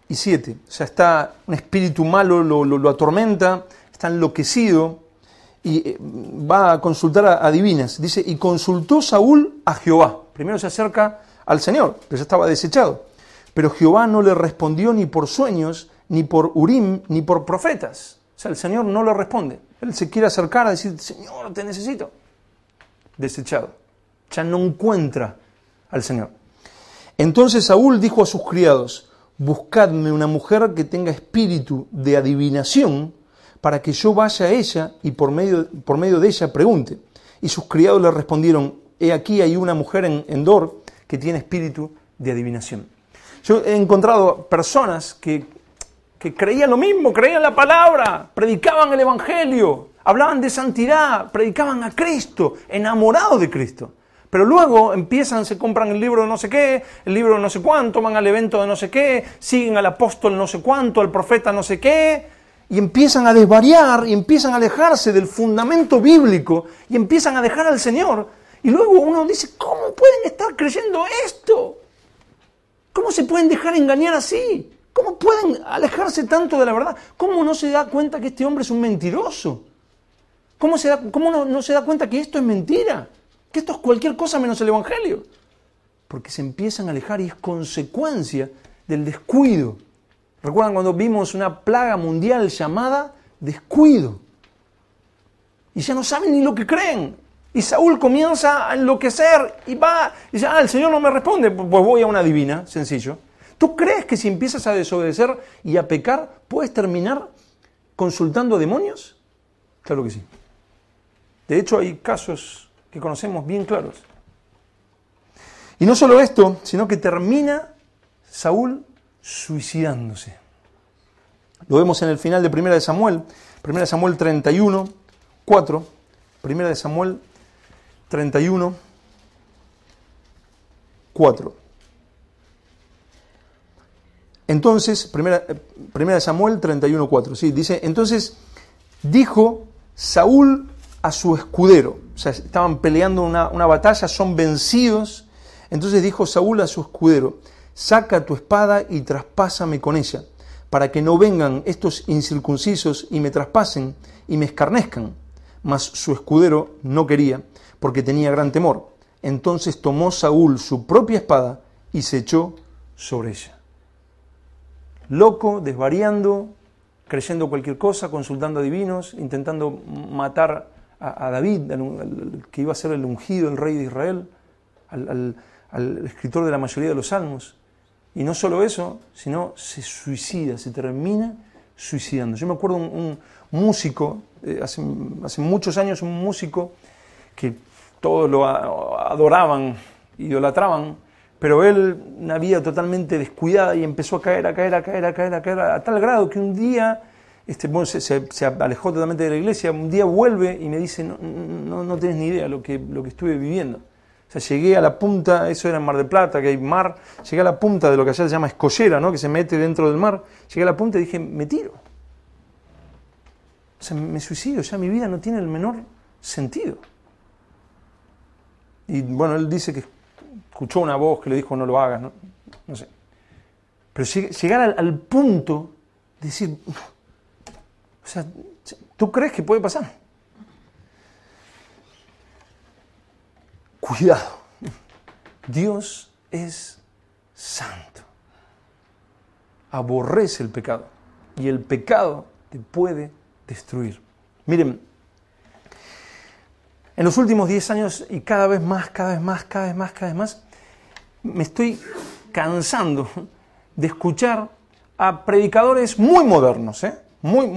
y 7. O sea, está un espíritu malo, lo atormenta, está enloquecido y va a consultar a adivinas. Dice, y consultó Saúl a Jehová. Primero se acerca al Señor, que ya estaba desechado. Pero Jehová no le respondió ni por sueños, ni por Urim, ni por profetas. O sea, el Señor no le responde. Él se quiere acercar a decir, Señor, te necesito. Desechado. Ya no encuentra al Señor. Entonces Saúl dijo a sus criados, buscadme una mujer que tenga espíritu de adivinación para que yo vaya a ella y por medio de ella pregunte. Y sus criados le respondieron, he aquí hay una mujer en Endor que tiene espíritu de adivinación. Yo he encontrado personas que creían lo mismo, creían la palabra, predicaban el evangelio, hablaban de santidad, predicaban a Cristo, enamorados de Cristo. Pero luego se compran el libro de no sé qué, el libro de no sé cuánto, van al evento de no sé qué, siguen al apóstol no sé cuánto, al profeta no sé qué, y empiezan a desvariar, y empiezan a alejarse del fundamento bíblico, y empiezan a dejar al Señor. Y luego uno dice, ¿cómo pueden estar creyendo esto? ¿Cómo se pueden dejar engañar así? ¿Cómo pueden alejarse tanto de la verdad? ¿Cómo no se da cuenta que este hombre es un mentiroso? ¿Cómo no se da cuenta que esto es mentira? Que esto es cualquier cosa menos el Evangelio. Porque se empiezan a alejar y es consecuencia del descuido. ¿Recuerdan cuando vimos una plaga mundial llamada descuido? Y ya no saben ni lo que creen. Y Saúl comienza a enloquecer y va, y dice, el Señor no me responde, pues voy a una divina, sencillo. ¿Tú crees que si empiezas a desobedecer y a pecar, puedes terminar consultando a demonios? Claro que sí. De hecho, hay casos que conocemos bien claros. Y no solo esto, sino que termina Saúl suicidándose. Lo vemos en el final de 1 Samuel, 1 Samuel 31, 4, 1 Samuel 31, 4. Entonces, 1 Samuel 31, 4, sí, dice, entonces dijo Saúl a su escudero, o sea, estaban peleando una batalla, son vencidos, entonces dijo Saúl a su escudero, saca tu espada y traspásame con ella, para que no vengan estos incircuncisos y me traspasen y me escarnezcan. Mas su escudero no quería, porque tenía gran temor. Entonces tomó Saúl su propia espada y se echó sobre ella. Loco, desvariando, creyendo cualquier cosa, consultando a divinos, intentando matar a David, que iba a ser el ungido, el rey de Israel. al escritor de la mayoría de los salmos. Y no solo eso, sino se suicida, se termina suicidando. Yo me acuerdo un músico, hace muchos años, un músico que todos lo adoraban, idolatraban, pero él, una vida totalmente descuidada, y empezó a caer, a tal grado que un día se alejó totalmente de la iglesia. Un día vuelve y me dice, no tenés ni idea lo que estuve viviendo. O sea, llegué a la punta, eso era en Mar del Plata, que hay mar, llegué a la punta de lo que allá se llama escollera, ¿no?, que se mete dentro del mar. Llegué a la punta y dije, me tiro. O sea, me suicido, ya mi vida no tiene el menor sentido. Y bueno, él dice que escuchó una voz que le dijo, no lo hagas, no sé. Pero llegar al punto de decir, o sea, ¿tú crees que puede pasar? Cuidado, Dios es santo, aborrece el pecado y el pecado te puede destruir. Miren, en los últimos 10 años y cada vez más, me estoy cansando de escuchar a predicadores muy modernos, muy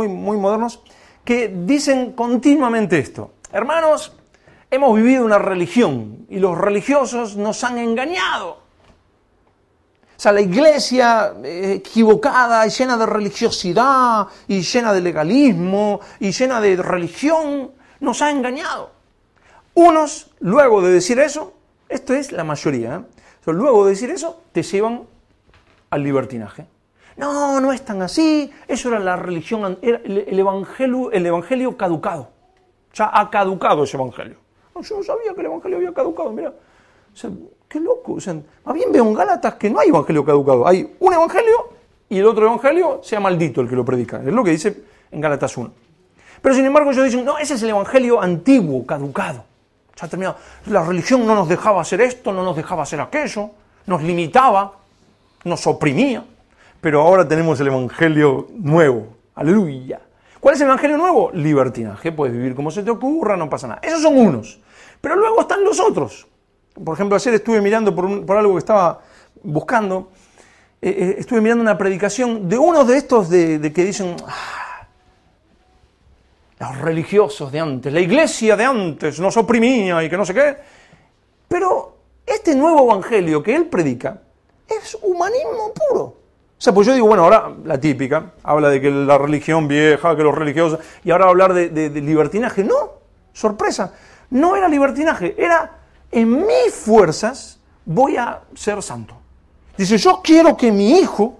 modernos, que dicen continuamente esto: hermanos, hemos vivido una religión y los religiosos nos han engañado. O sea, la iglesia equivocada y llena de religiosidad y llena de legalismo y llena de religión nos ha engañado. Unos, luego de decir eso, esto es la mayoría, luego de decir eso, te llevan al libertinaje. No es tan así, eso era la religión, era el evangelio caducado. Ya ha caducado ese evangelio. Yo no sabía que el evangelio había caducado, mira. O sea, qué loco. O sea, más bien veo en Gálatas que no hay evangelio caducado. Hay un evangelio y el otro evangelio sea maldito el que lo predica. Es lo que dice en Gálatas 1. Pero sin embargo ellos dicen, no, ese es el evangelio antiguo, caducado. Ya ha terminado. La religión no nos dejaba hacer esto, no nos dejaba hacer aquello, nos limitaba, nos oprimía. Pero ahora tenemos el evangelio nuevo. Aleluya. ¿Cuál es el evangelio nuevo? Libertinaje. Puedes vivir como se te ocurra, no pasa nada. Esos son unos. Pero luego están los otros. Por ejemplo, ayer estuve mirando por algo que estaba buscando, estuve mirando una predicación de unos de estos de que dicen, los religiosos de antes, la iglesia de antes nos oprimía y que no sé qué. Pero este nuevo evangelio que él predica es humanismo puro. O sea, pues yo digo, bueno, ahora la típica, habla de que la religión vieja, que los religiosos, y ahora va a hablar de libertinaje. No, sorpresa, no era libertinaje, era en mis fuerzas voy a ser santo. Dice, yo quiero que mi hijo,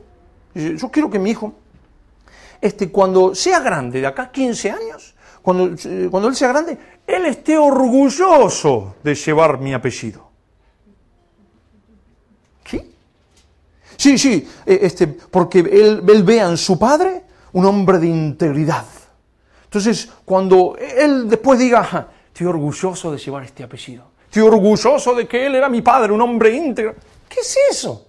cuando sea grande, de acá a 15 años, cuando él sea grande, él esté orgulloso de llevar mi apellido. ¿Qué? Sí, porque él vea en su padre un hombre de integridad. Entonces, cuando él después diga, estoy orgulloso de llevar este apellido, estoy orgulloso de que él era mi padre, un hombre íntegro. ¿Qué es eso?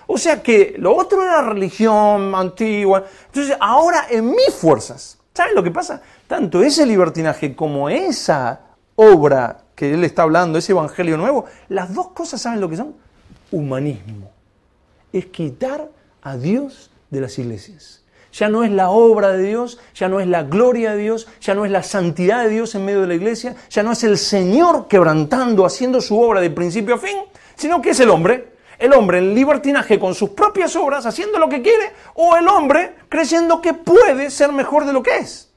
O sea que lo otro era religión antigua. Entonces, ahora en mis fuerzas, ¿saben lo que pasa? Tanto ese libertinaje como esa obra que él está hablando, ese evangelio nuevo, las dos cosas, ¿saben lo que son? Humanismo. Es quitar a Dios de las iglesias. Ya no es la obra de Dios, ya no es la gloria de Dios, ya no es la santidad de Dios en medio de la iglesia, ya no es el Señor quebrantando, haciendo su obra de principio a fin, sino que es el hombre en libertinaje con sus propias obras, haciendo lo que quiere, o el hombre creyendo que puede ser mejor de lo que es.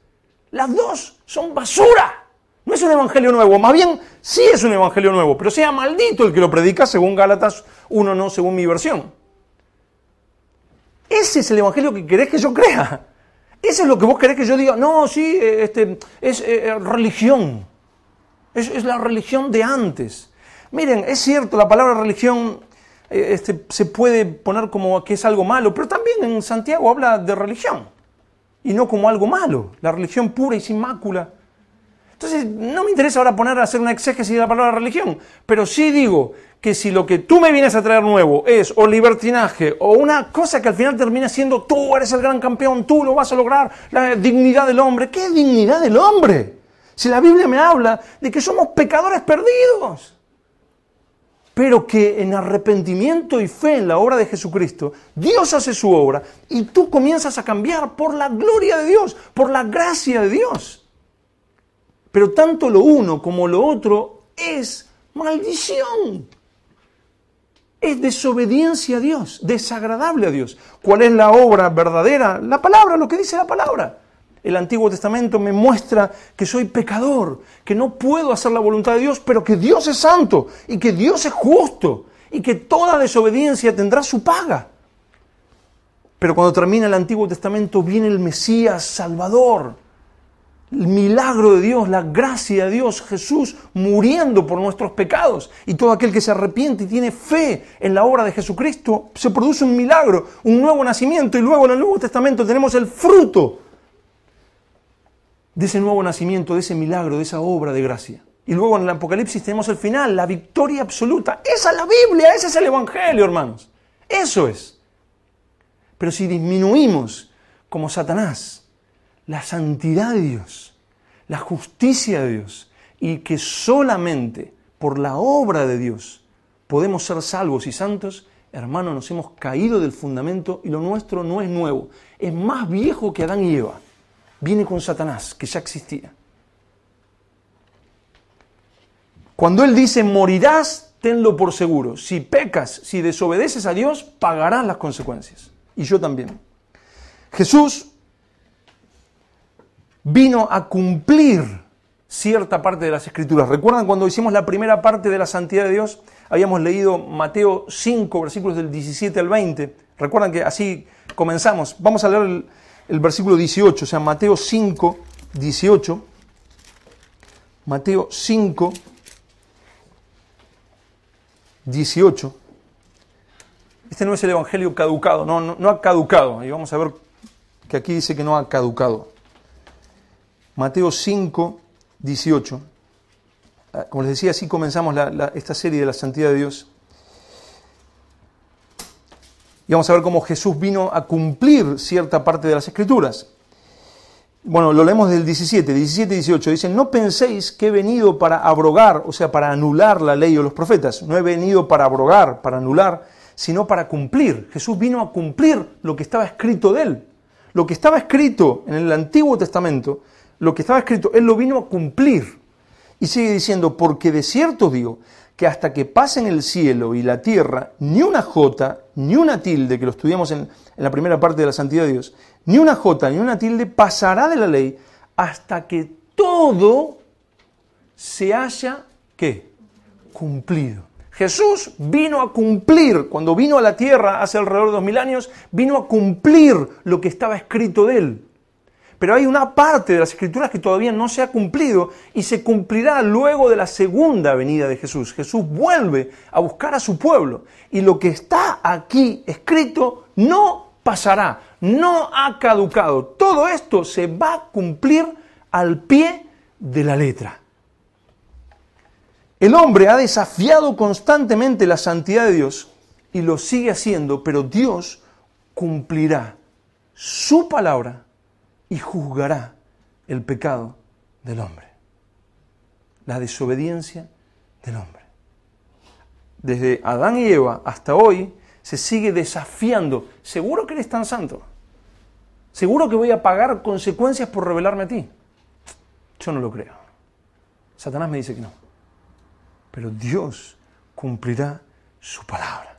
Las dos son basura. No es un evangelio nuevo, más bien sí es un evangelio nuevo, pero sea maldito el que lo predica según Gálatas 1, no según mi versión. Ese es el evangelio que querés que yo crea. Ese es lo que vos querés que yo diga. No, sí, es religión. Es la religión de antes. Miren, es cierto, la palabra religión se puede poner como que es algo malo, pero también en Santiago habla de religión. Y no como algo malo. La religión pura y sin mácula. Entonces, no me interesa ahora poner a hacer una exégesis de la palabra religión, pero sí digo que si lo que tú me vienes a traer nuevo es o libertinaje o una cosa que al final termina siendo tú eres el gran campeón, tú lo vas a lograr, la dignidad del hombre. ¿Qué dignidad del hombre? Si la Biblia me habla de que somos pecadores perdidos. pero que en arrepentimiento y fe en la obra de Jesucristo, Dios hace su obra y tú comienzas a cambiar por la gloria de Dios, por la gracia de Dios. Pero tanto lo uno como lo otro es maldición. Es desobediencia a Dios, desagradable a Dios. ¿Cuál es la obra verdadera? La palabra, lo que dice la palabra. El Antiguo Testamento me muestra que soy pecador, que no puedo hacer la voluntad de Dios, pero que Dios es santo y que Dios es justo y que toda desobediencia tendrá su paga. Pero cuando termina el Antiguo Testamento viene el Mesías Salvador, el milagro de Dios, la gracia de Dios, Jesús muriendo por nuestros pecados. Y todo aquel que se arrepiente y tiene fe en la obra de Jesucristo, se produce un milagro, un nuevo nacimiento. Y luego en el Nuevo Testamento tenemos el fruto de ese nuevo nacimiento, de ese milagro, de esa obra de gracia. Y luego en el Apocalipsis tenemos el final, la victoria absoluta. Esa es la Biblia, ese es el Evangelio, hermanos. Eso es. Pero si disminuimos como Satanás la santidad de Dios, la justicia de Dios, y que solamente por la obra de Dios podemos ser salvos y santos, hermanos, nos hemos caído del fundamento y lo nuestro no es nuevo. Es más viejo que Adán y Eva. Viene con Satanás, que ya existía. Cuando Él dice, morirás, tenlo por seguro. Si pecas, si desobedeces a Dios, pagarás las consecuencias. Y yo también. Jesús vino a cumplir cierta parte de las Escrituras. ¿Recuerdan cuando hicimos la primera parte de la santidad de Dios? Habíamos leído Mateo 5, versículos del 17 al 20. ¿Recuerdan que así comenzamos? Vamos a leer el versículo 18, o sea, Mateo 5, 18. Mateo 5, 18. Este no es el evangelio caducado, no ha caducado. Y vamos a ver que aquí dice que no ha caducado. Mateo 5, 18. Como les decía, así comenzamos esta serie de la santidad de Dios. Y vamos a ver cómo Jesús vino a cumplir cierta parte de las Escrituras. Bueno, lo leemos del 17 y 18. Dicen, no penséis que he venido para abrogar, o sea, para anular la ley o los profetas. No he venido para abrogar, para anular, sino para cumplir. Jesús vino a cumplir lo que estaba escrito de Él. Lo que estaba escrito en el Antiguo Testamento, lo que estaba escrito, Él lo vino a cumplir. Y sigue diciendo, porque de cierto digo, que hasta que pasen el cielo y la tierra, ni una jota, ni una tilde, que lo estudiamos en la primera parte de la santidad de Dios, ni una jota, ni una tilde pasará de la ley hasta que todo se haya, ¿qué? Cumplido. Jesús vino a cumplir, cuando vino a la tierra hace alrededor de 2000 años, vino a cumplir lo que estaba escrito de Él. Pero hay una parte de las Escrituras que todavía no se ha cumplido y se cumplirá luego de la segunda venida de Jesús. Jesús vuelve a buscar a su pueblo y lo que está aquí escrito no pasará, no ha caducado. Todo esto se va a cumplir al pie de la letra. El hombre ha desafiado constantemente la santidad de Dios y lo sigue haciendo, pero Dios cumplirá su palabra y juzgará el pecado del hombre, la desobediencia del hombre. Desde Adán y Eva hasta hoy se sigue desafiando. ¿Seguro que eres tan santo? ¿Seguro que voy a pagar consecuencias por rebelarme a ti? Yo no lo creo. Satanás me dice que no. Pero Dios cumplirá su palabra.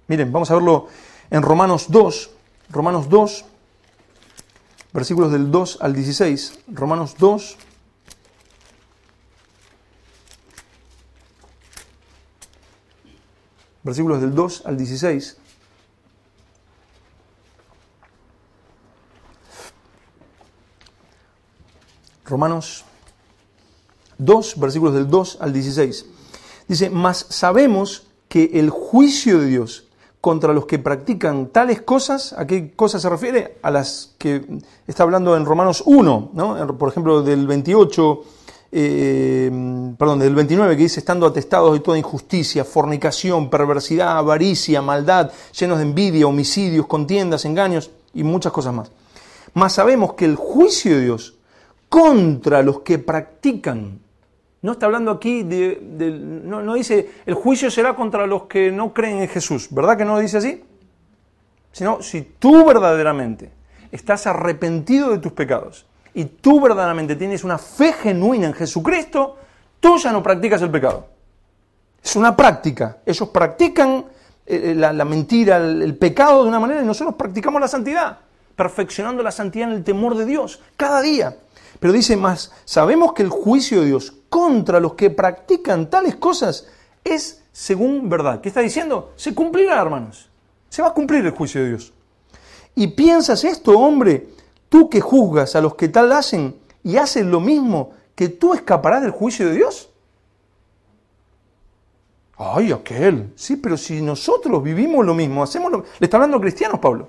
Miren, vamos a verlo en Romanos 2, versículos del 2 al 16. Romanos 2, versículos del 2 al 16. Romanos 2, versículos del 2 al 16. Dice, mas sabemos que el juicio de Dios contra los que practican tales cosas, ¿a qué cosas se refiere? A las que está hablando en Romanos 1, ¿no? Por ejemplo, del 28, del 29, que dice, estando atestados de toda injusticia, fornicación, perversidad, avaricia, maldad, llenos de envidia, homicidios, contiendas, engaños y muchas cosas más. Mas sabemos que el juicio de Dios contra los que practican No está hablando aquí no dice, el juicio será contra los que no creen en Jesús. ¿Verdad que no lo dice así? Sino, si tú verdaderamente estás arrepentido de tus pecados y tú verdaderamente tienes una fe genuina en Jesucristo, tú ya no practicas el pecado. Es una práctica. Ellos practican la mentira, el pecado de una manera y nosotros practicamos la santidad, perfeccionando la santidad en el temor de Dios cada día. Pero dice más, sabemos que el juicio de Dios contra los que practican tales cosas es según verdad. ¿Qué está diciendo? Se cumplirá, hermanos. Se va a cumplir el juicio de Dios. ¿Y piensas esto, hombre, tú que juzgas a los que tal hacen y haces lo mismo, que tú escaparás del juicio de Dios? Ay, aquel. Sí, pero si nosotros vivimos lo mismo, le está hablando a cristianos, Pablo.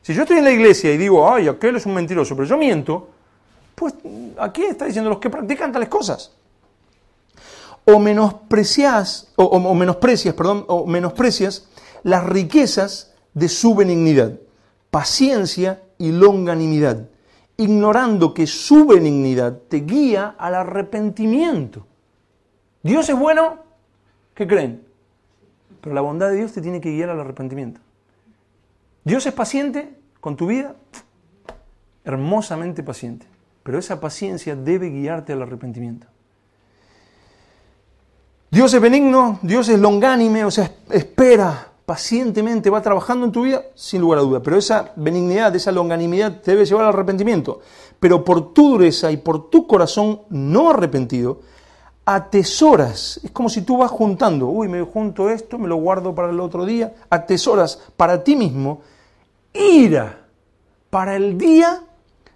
Si yo estoy en la iglesia y digo, ay, aquel es un mentiroso, pero yo miento, pues aquí está diciendo los que practican tales cosas. O menosprecias las riquezas de su benignidad, paciencia y longanimidad, ignorando que su benignidad te guía al arrepentimiento. Dios es bueno, ¿qué creen? Pero la bondad de Dios te tiene que guiar al arrepentimiento. Dios es paciente con tu vida, hermosamente paciente, pero esa paciencia debe guiarte al arrepentimiento. Dios es benigno, Dios es longánime, o sea, espera pacientemente, va trabajando en tu vida, sin lugar a duda, pero esa benignidad, esa longanimidad te debe llevar al arrepentimiento. Pero por tu dureza y por tu corazón no arrepentido, atesoras, es como si tú vas juntando, me junto esto, me lo guardo para el otro día, atesoras para ti mismo ira, para el día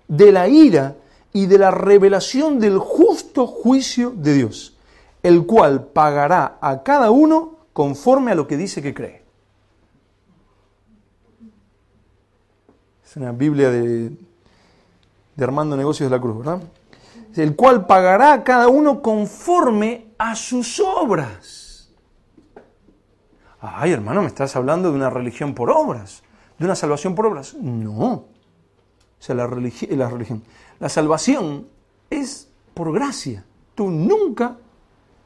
de la ira y de la revelación del justo juicio de Dios, el cual pagará a cada uno conforme a lo que dice que cree. Es una Biblia de Armando Negocios de la Cruz, ¿verdad? El cual pagará a cada uno conforme a sus obras. Ay, hermano, me estás hablando de una religión por obras, de una salvación por obras. No. O sea, la salvación es por gracia. Tú nunca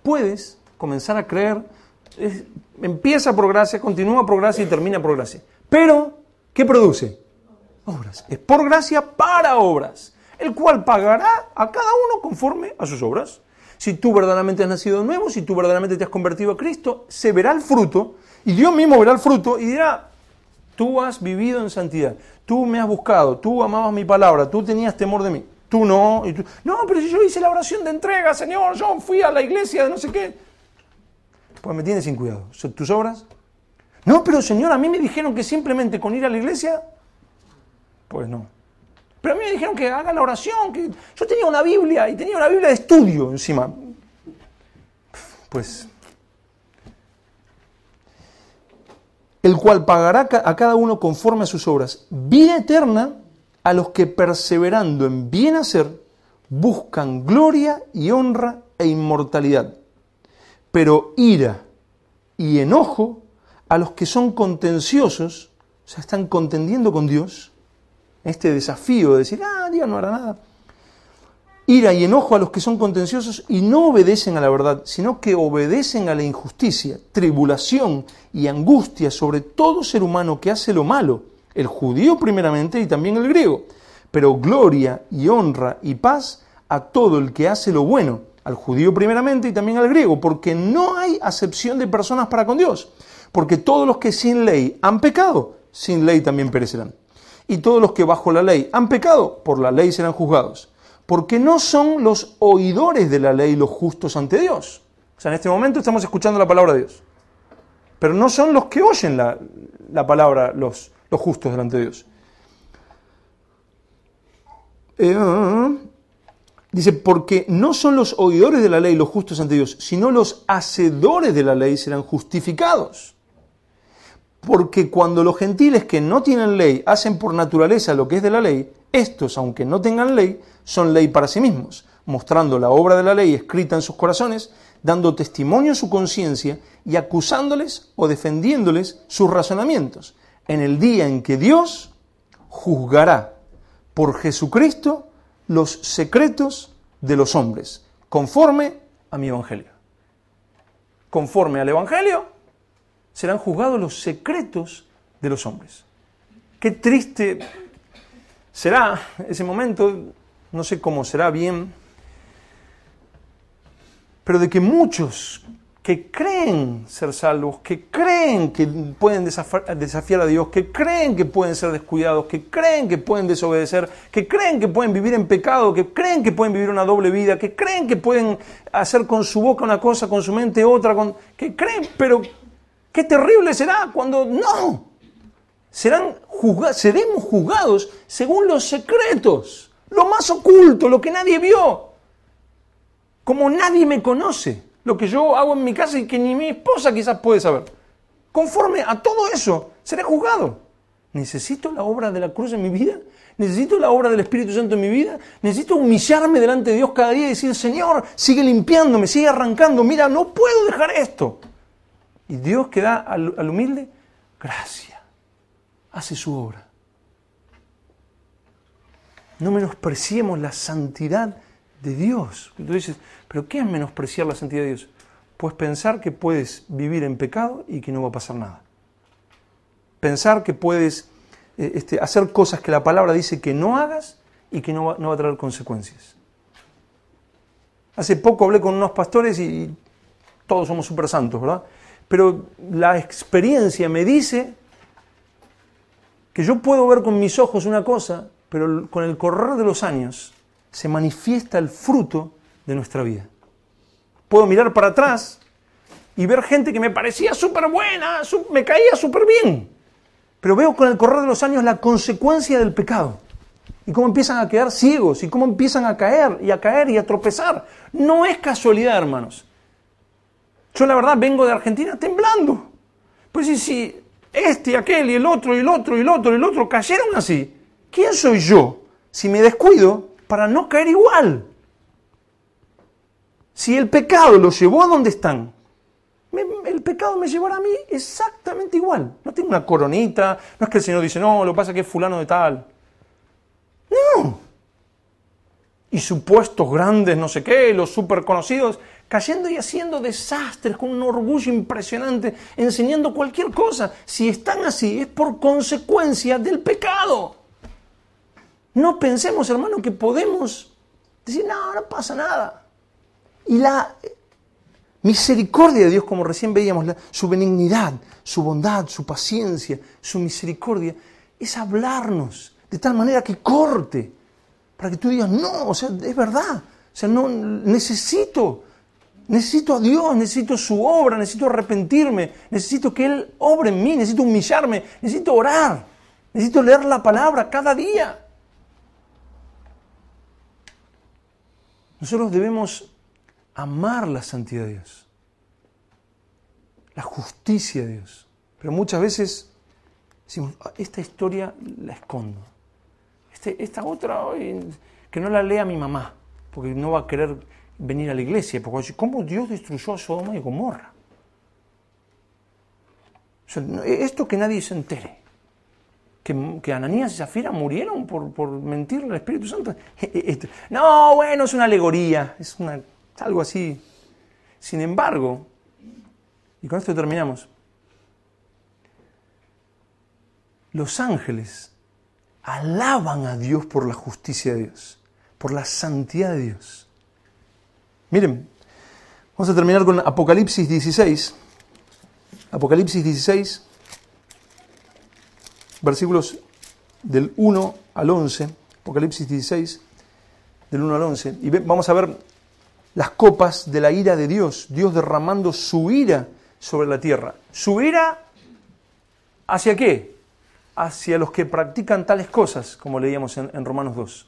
puedes comenzar a creer. Empieza por gracia, continúa por gracia y termina por gracia. Pero, ¿qué produce? Obras. Es por gracia para obras, el cual pagará a cada uno conforme a sus obras. Si tú verdaderamente has nacido de nuevo, si tú verdaderamente te has convertido a Cristo, se verá el fruto, y Dios mismo verá el fruto y dirá, tú has vivido en santidad, tú me has buscado, tú amabas mi palabra, tú tenías temor de mí, tú no, y tú, no, pero si yo hice la oración de entrega, Señor, yo fui a la iglesia de no sé qué. Pues me tienes sin cuidado. ¿Tus obras? No, pero Señor, a mí me dijeron que simplemente con ir a la iglesia, pues no. Pero a mí me dijeron que haga la oración, que yo tenía una Biblia y tenía una Biblia de estudio encima. Pues, el cual pagará a cada uno conforme a sus obras. Vida eterna a los que perseverando en bien hacer buscan gloria y honra e inmortalidad. Pero ira y enojo a los que son contenciosos, o sea, están contendiendo con Dios, este desafío de decir, Dios no hará nada. Ira y enojo a los que son contenciosos y no obedecen a la verdad, sino que obedecen a la injusticia, tribulación y angustia sobre todo ser humano que hace lo malo, el judío primeramente y también el griego, pero gloria y honra y paz a todo el que hace lo bueno, al judío primeramente y también al griego, porque no hay acepción de personas para con Dios, porque todos los que sin ley han pecado, sin ley también perecerán. Y todos los que bajo la ley han pecado, por la ley serán juzgados. Porque no son los oidores de la ley los justos ante Dios. O sea, en este momento estamos escuchando la palabra de Dios. Pero no son los que oyen la palabra los justos delante de Dios. Dice, porque no son los oidores de la ley los justos ante Dios, sino los hacedores de la ley serán justificados. Porque cuando los gentiles que no tienen ley hacen por naturaleza lo que es de la ley, estos, aunque no tengan ley, son ley para sí mismos, mostrando la obra de la ley escrita en sus corazones, dando testimonio a su conciencia y acusándoles o defendiéndoles sus razonamientos, en el día en que Dios juzgará por Jesucristo los secretos de los hombres, conforme a mi evangelio. Conforme al evangelio, serán juzgados los secretos de los hombres. Qué triste será ese momento, no sé cómo será bien, pero de que muchos que creen ser salvos, que creen que pueden desafiar a Dios, que creen que pueden ser descuidados, que creen que pueden desobedecer, que creen que pueden vivir en pecado, que creen que pueden vivir una doble vida, que creen que pueden hacer con su boca una cosa, con su mente otra, que creen, pero qué terrible será cuando no. Seremos juzgados según los secretos, lo más oculto, lo que nadie vio. Como nadie me conoce, lo que yo hago en mi casa y que ni mi esposa quizás puede saber. Conforme a todo eso, seré juzgado. ¿Necesito la obra de la cruz en mi vida? ¿Necesito la obra del Espíritu Santo en mi vida? ¿Necesito humillarme delante de Dios cada día y decir, Señor, sigue limpiándome, sigue arrancando, mira, no puedo dejar esto? Y Dios que da al humilde, gracia, hace su obra. No menospreciemos la santidad de Dios. Tú dices, ¿pero qué es menospreciar la santidad de Dios? Pues pensar que puedes vivir en pecado y que no va a pasar nada. Pensar que puedes hacer cosas que la palabra dice que no hagas y que no va a traer consecuencias. Hace poco hablé con unos pastores y todos somos súper santos, ¿verdad? Pero la experiencia me dice que yo puedo ver con mis ojos una cosa, pero con el correr de los años se manifiesta el fruto de nuestra vida. Puedo mirar para atrás y ver gente que me parecía súper buena, me caía súper bien, pero veo con el correr de los años la consecuencia del pecado y cómo empiezan a quedar ciegos y cómo empiezan a caer y a tropezar. No es casualidad, hermanos. Yo la verdad vengo de Argentina temblando. Pues si este, aquel y el otro y el otro y el otro y el otro cayeron así, ¿quién soy yo si me descuido para no caer igual? Si el pecado los llevó a donde están, el pecado me llevará a mí exactamente igual. No tengo una coronita, no es que el Señor dice, no, lo que pasa es que es fulano de tal. No. Y supuestos grandes, no sé qué, los súper conocidos, cayendo y haciendo desastres con un orgullo impresionante, enseñando cualquier cosa. Si están así, es por consecuencia del pecado. No pensemos, hermano, que podemos decir, no pasa nada. Y la misericordia de Dios, como recién veíamos, su benignidad, su bondad, su paciencia, su misericordia, es hablarnos de tal manera que corte, para que tú digas, no, o sea, es verdad, o sea, no, necesito a Dios, necesito su obra, necesito arrepentirme, necesito que Él obre en mí, necesito humillarme, necesito orar, necesito leer la palabra cada día. Nosotros debemos amar la santidad de Dios, la justicia de Dios. Pero muchas veces decimos, esta historia la escondo. Esta otra, que no la lea mi mamá, porque no va a querer venir a la iglesia. Porque va a decir, ¿cómo Dios destruyó a Sodoma y Gomorra? O sea, esto que nadie se entere. Que Ananías y Zafira murieron por mentirle al Espíritu Santo. No, bueno, es una alegoría, es algo así. Sin embargo, y con esto terminamos, los ángeles alaban a Dios por la justicia de Dios, por la santidad de Dios. Miren, vamos a terminar con Apocalipsis 16. Apocalipsis 16, versículos del 1 al 11. Apocalipsis 16, del 1 al 11. Y vamos a ver las copas de la ira de Dios. Dios derramando su ira sobre la tierra. ¿Su ira hacia qué? Hacia los que practican tales cosas, como leíamos en Romanos 2.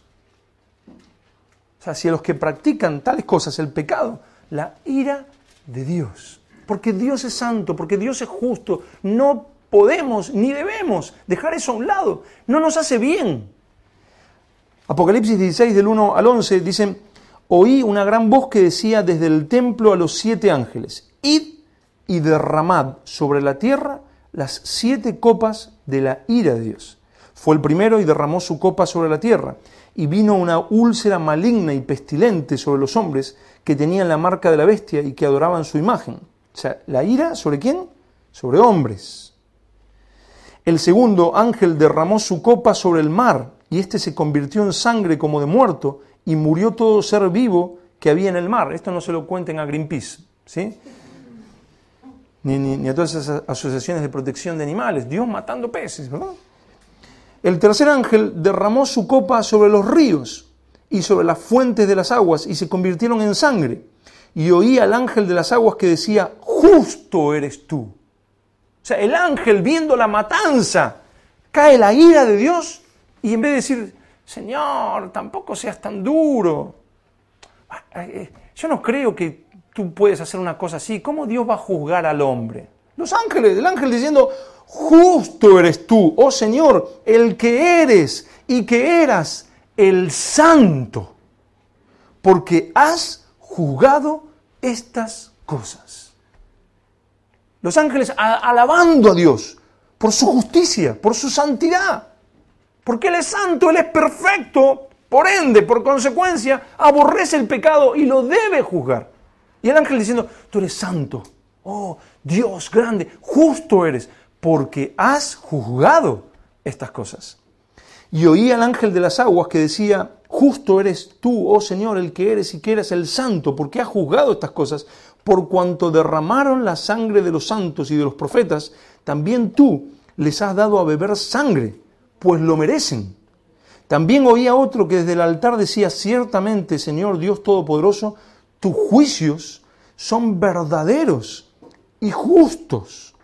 O sea, hacia los que practican tales cosas, el pecado, la ira de Dios. Porque Dios es santo, porque Dios es justo. No podemos ni debemos dejar eso a un lado. No nos hace bien. Apocalipsis 16, del 1 al 11, dicen, oí una gran voz que decía desde el templo a los 7 ángeles, id y derramad sobre la tierra las 7 copas de la ira de Dios. Fue el primero y derramó su copa sobre la tierra, y vino una úlcera maligna y pestilente sobre los hombres que tenían la marca de la bestia y que adoraban su imagen. O sea, la ira, ¿sobre quién? Sobre hombres. El segundo ángel derramó su copa sobre el mar, y éste se convirtió en sangre como de muerto, y murió todo ser vivo que había en el mar. Esto no se lo cuenten a Greenpeace, ¿sí? Ni a todas esas asociaciones de protección de animales. Dios matando peces, ¿verdad? El tercer ángel derramó su copa sobre los ríos y sobre las fuentes de las aguas, y se convirtieron en sangre. Y oí al ángel de las aguas que decía, justo eres tú. O sea, el ángel viendo la matanza, cae la ira de Dios, y en vez de decir, Señor, tampoco seas tan duro. Yo no creo que tú puedes hacer una cosa así. ¿Cómo Dios va a juzgar al hombre? Los ángeles, el ángel diciendo, justo eres tú, oh Señor, el que eres y que eras el santo, porque has juzgado estas cosas. Los ángeles alabando a Dios por su justicia, por su santidad, porque Él es santo, Él es perfecto, por ende, por consecuencia, aborrece el pecado y lo debe juzgar. Y el ángel diciendo, tú eres santo, oh Dios grande, justo eres, porque has juzgado estas cosas. Y oí al ángel de las aguas que decía, justo eres tú, oh Señor, el que eres y que eres el santo, porque has juzgado estas cosas, por cuanto derramaron la sangre de los santos y de los profetas, también tú les has dado a beber sangre, pues lo merecen. También oí a otro que desde el altar decía, ciertamente, Señor Dios Todopoderoso, tus juicios son verdaderos y justos.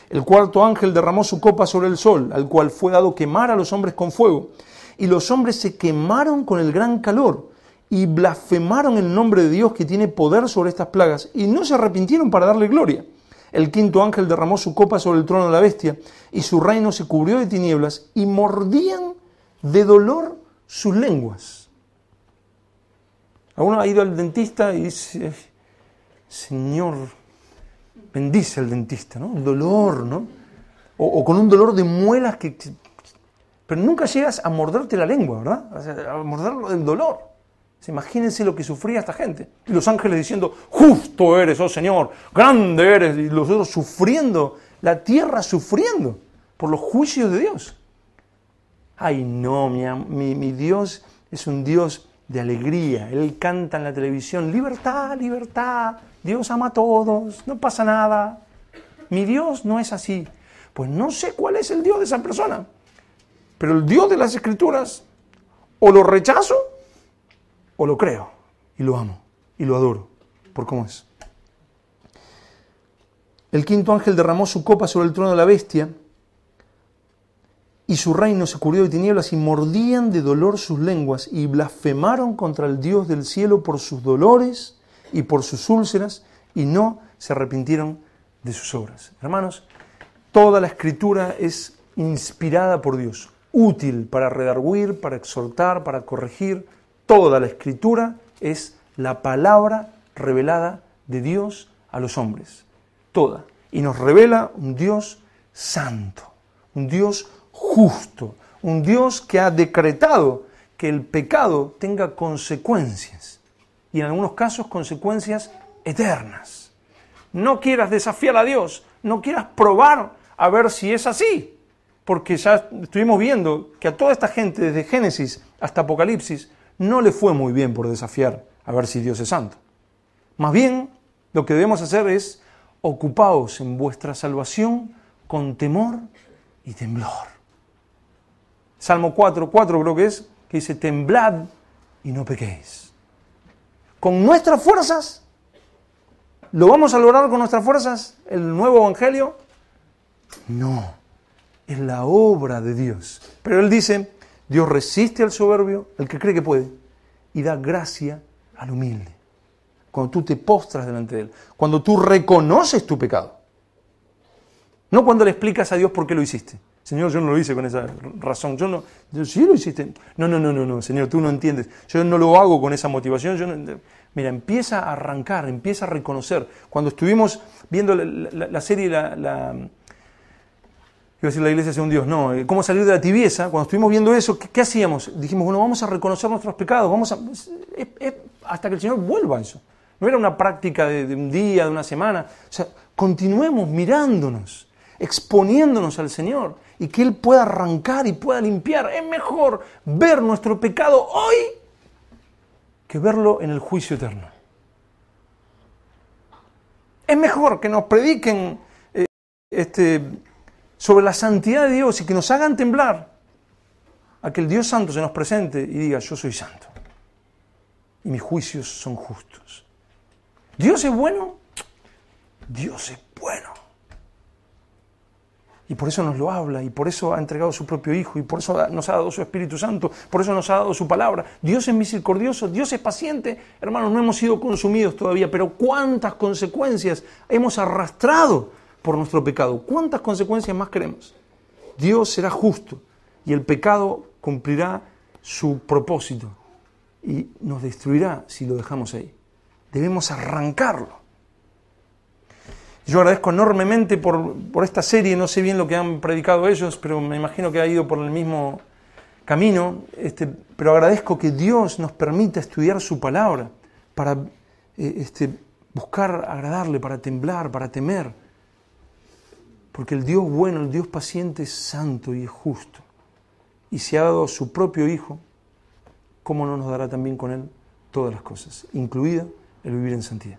El cuarto ángel derramó su copa sobre el sol, al cual fue dado quemar a los hombres con fuego. Y los hombres se quemaron con el gran calor y blasfemaron el nombre de Dios que tiene poder sobre estas plagas y no se arrepintieron para darle gloria. El quinto ángel derramó su copa sobre el trono de la bestia y su reino se cubrió de tinieblas y mordían de dolor sus lenguas. Alguno ha ido al dentista y dice, Señor, bendice al dentista, ¿no? El dolor, ¿no? O con un dolor de muelas que... Pero nunca llegas a morderte la lengua, ¿verdad? O sea, a morderlo del dolor. Imagínense lo que sufría esta gente. Y los ángeles diciendo, justo eres, oh Señor, grande eres. Y los otros sufriendo, la tierra sufriendo por los juicios de Dios. Ay, no, mi Dios es un Dios de alegría. Él canta en la televisión, libertad, libertad, Dios ama a todos, no pasa nada. Mi Dios no es así. Pues no sé cuál es el Dios de esa persona. Pero el Dios de las Escrituras, o lo rechazo, o lo creo, y lo amo, y lo adoro, por cómo es. El quinto ángel derramó su copa sobre el trono de la bestia, y su reino se cubrió de tinieblas, y mordían de dolor sus lenguas, y blasfemaron contra el Dios del cielo por sus dolores y por sus úlceras, y no se arrepintieron de sus obras. Hermanos, toda la Escritura es inspirada por Dios, útil para redarguir, para exhortar, para corregir. Toda la Escritura es la palabra revelada de Dios a los hombres. Toda. Y nos revela un Dios santo, un Dios justo, un Dios que ha decretado que el pecado tenga consecuencias. Y en algunos casos consecuencias eternas. No quieras desafiar a Dios, no quieras probar a ver si es así. Porque ya estuvimos viendo que a toda esta gente, desde Génesis hasta Apocalipsis, no le fue muy bien por desafiar a ver si Dios es santo. Más bien, lo que debemos hacer es ocupaos en vuestra salvación con temor y temblor. Salmo 4:4 creo que es, que dice, temblad y no pequéis. Con nuestras fuerzas, ¿lo vamos a lograr con nuestras fuerzas el nuevo evangelio? No, es la obra de Dios. Pero Él dice, Dios resiste al soberbio, al que cree que puede, y da gracia al humilde. Cuando tú te postras delante de Él, cuando tú reconoces tu pecado. No cuando le explicas a Dios por qué lo hiciste. Señor, yo no lo hice con esa razón. Yo sí lo hiciste. No, Señor, tú no entiendes. Yo no lo hago con esa motivación. Mira, empieza a arrancar, empieza a reconocer. Cuando estuvimos viendo la serie, iba a decir la iglesia según Dios, no, cómo salir de la tibieza, cuando estuvimos viendo eso, ¿qué hacíamos? Dijimos, bueno, vamos a reconocer nuestros pecados, hasta que el Señor vuelva a eso. No era una práctica de un día, de una semana. O sea, continuemos mirándonos, exponiéndonos al Señor y que Él pueda arrancar y pueda limpiar. Es mejor ver nuestro pecado hoy que verlo en el juicio eterno. Es mejor que nos prediquen sobre la santidad de Dios y que nos hagan temblar a que el Dios Santo se nos presente y diga: yo soy santo y mis juicios son justos. ¿Dios es bueno? Dios es bueno. Y por eso nos lo habla, y por eso ha entregado su propio Hijo, y por eso nos ha dado su Espíritu Santo, por eso nos ha dado su palabra. Dios es misericordioso, Dios es paciente. Hermanos, no hemos sido consumidos todavía, pero cuántas consecuencias hemos arrastrado por nuestro pecado. ¿Cuántas consecuencias más queremos? Dios será justo y el pecado cumplirá su propósito y nos destruirá si lo dejamos ahí. Debemos arrancarlo. Yo agradezco enormemente por esta serie, no sé bien lo que han predicado ellos, pero me imagino que ha ido por el mismo camino, pero agradezco que Dios nos permita estudiar su palabra para buscar agradarle, para temblar, para temer, porque el Dios bueno, el Dios paciente es santo y es justo, y se ha dado su propio Hijo, ¿cómo no nos dará también con Él todas las cosas, incluida el vivir en santidad?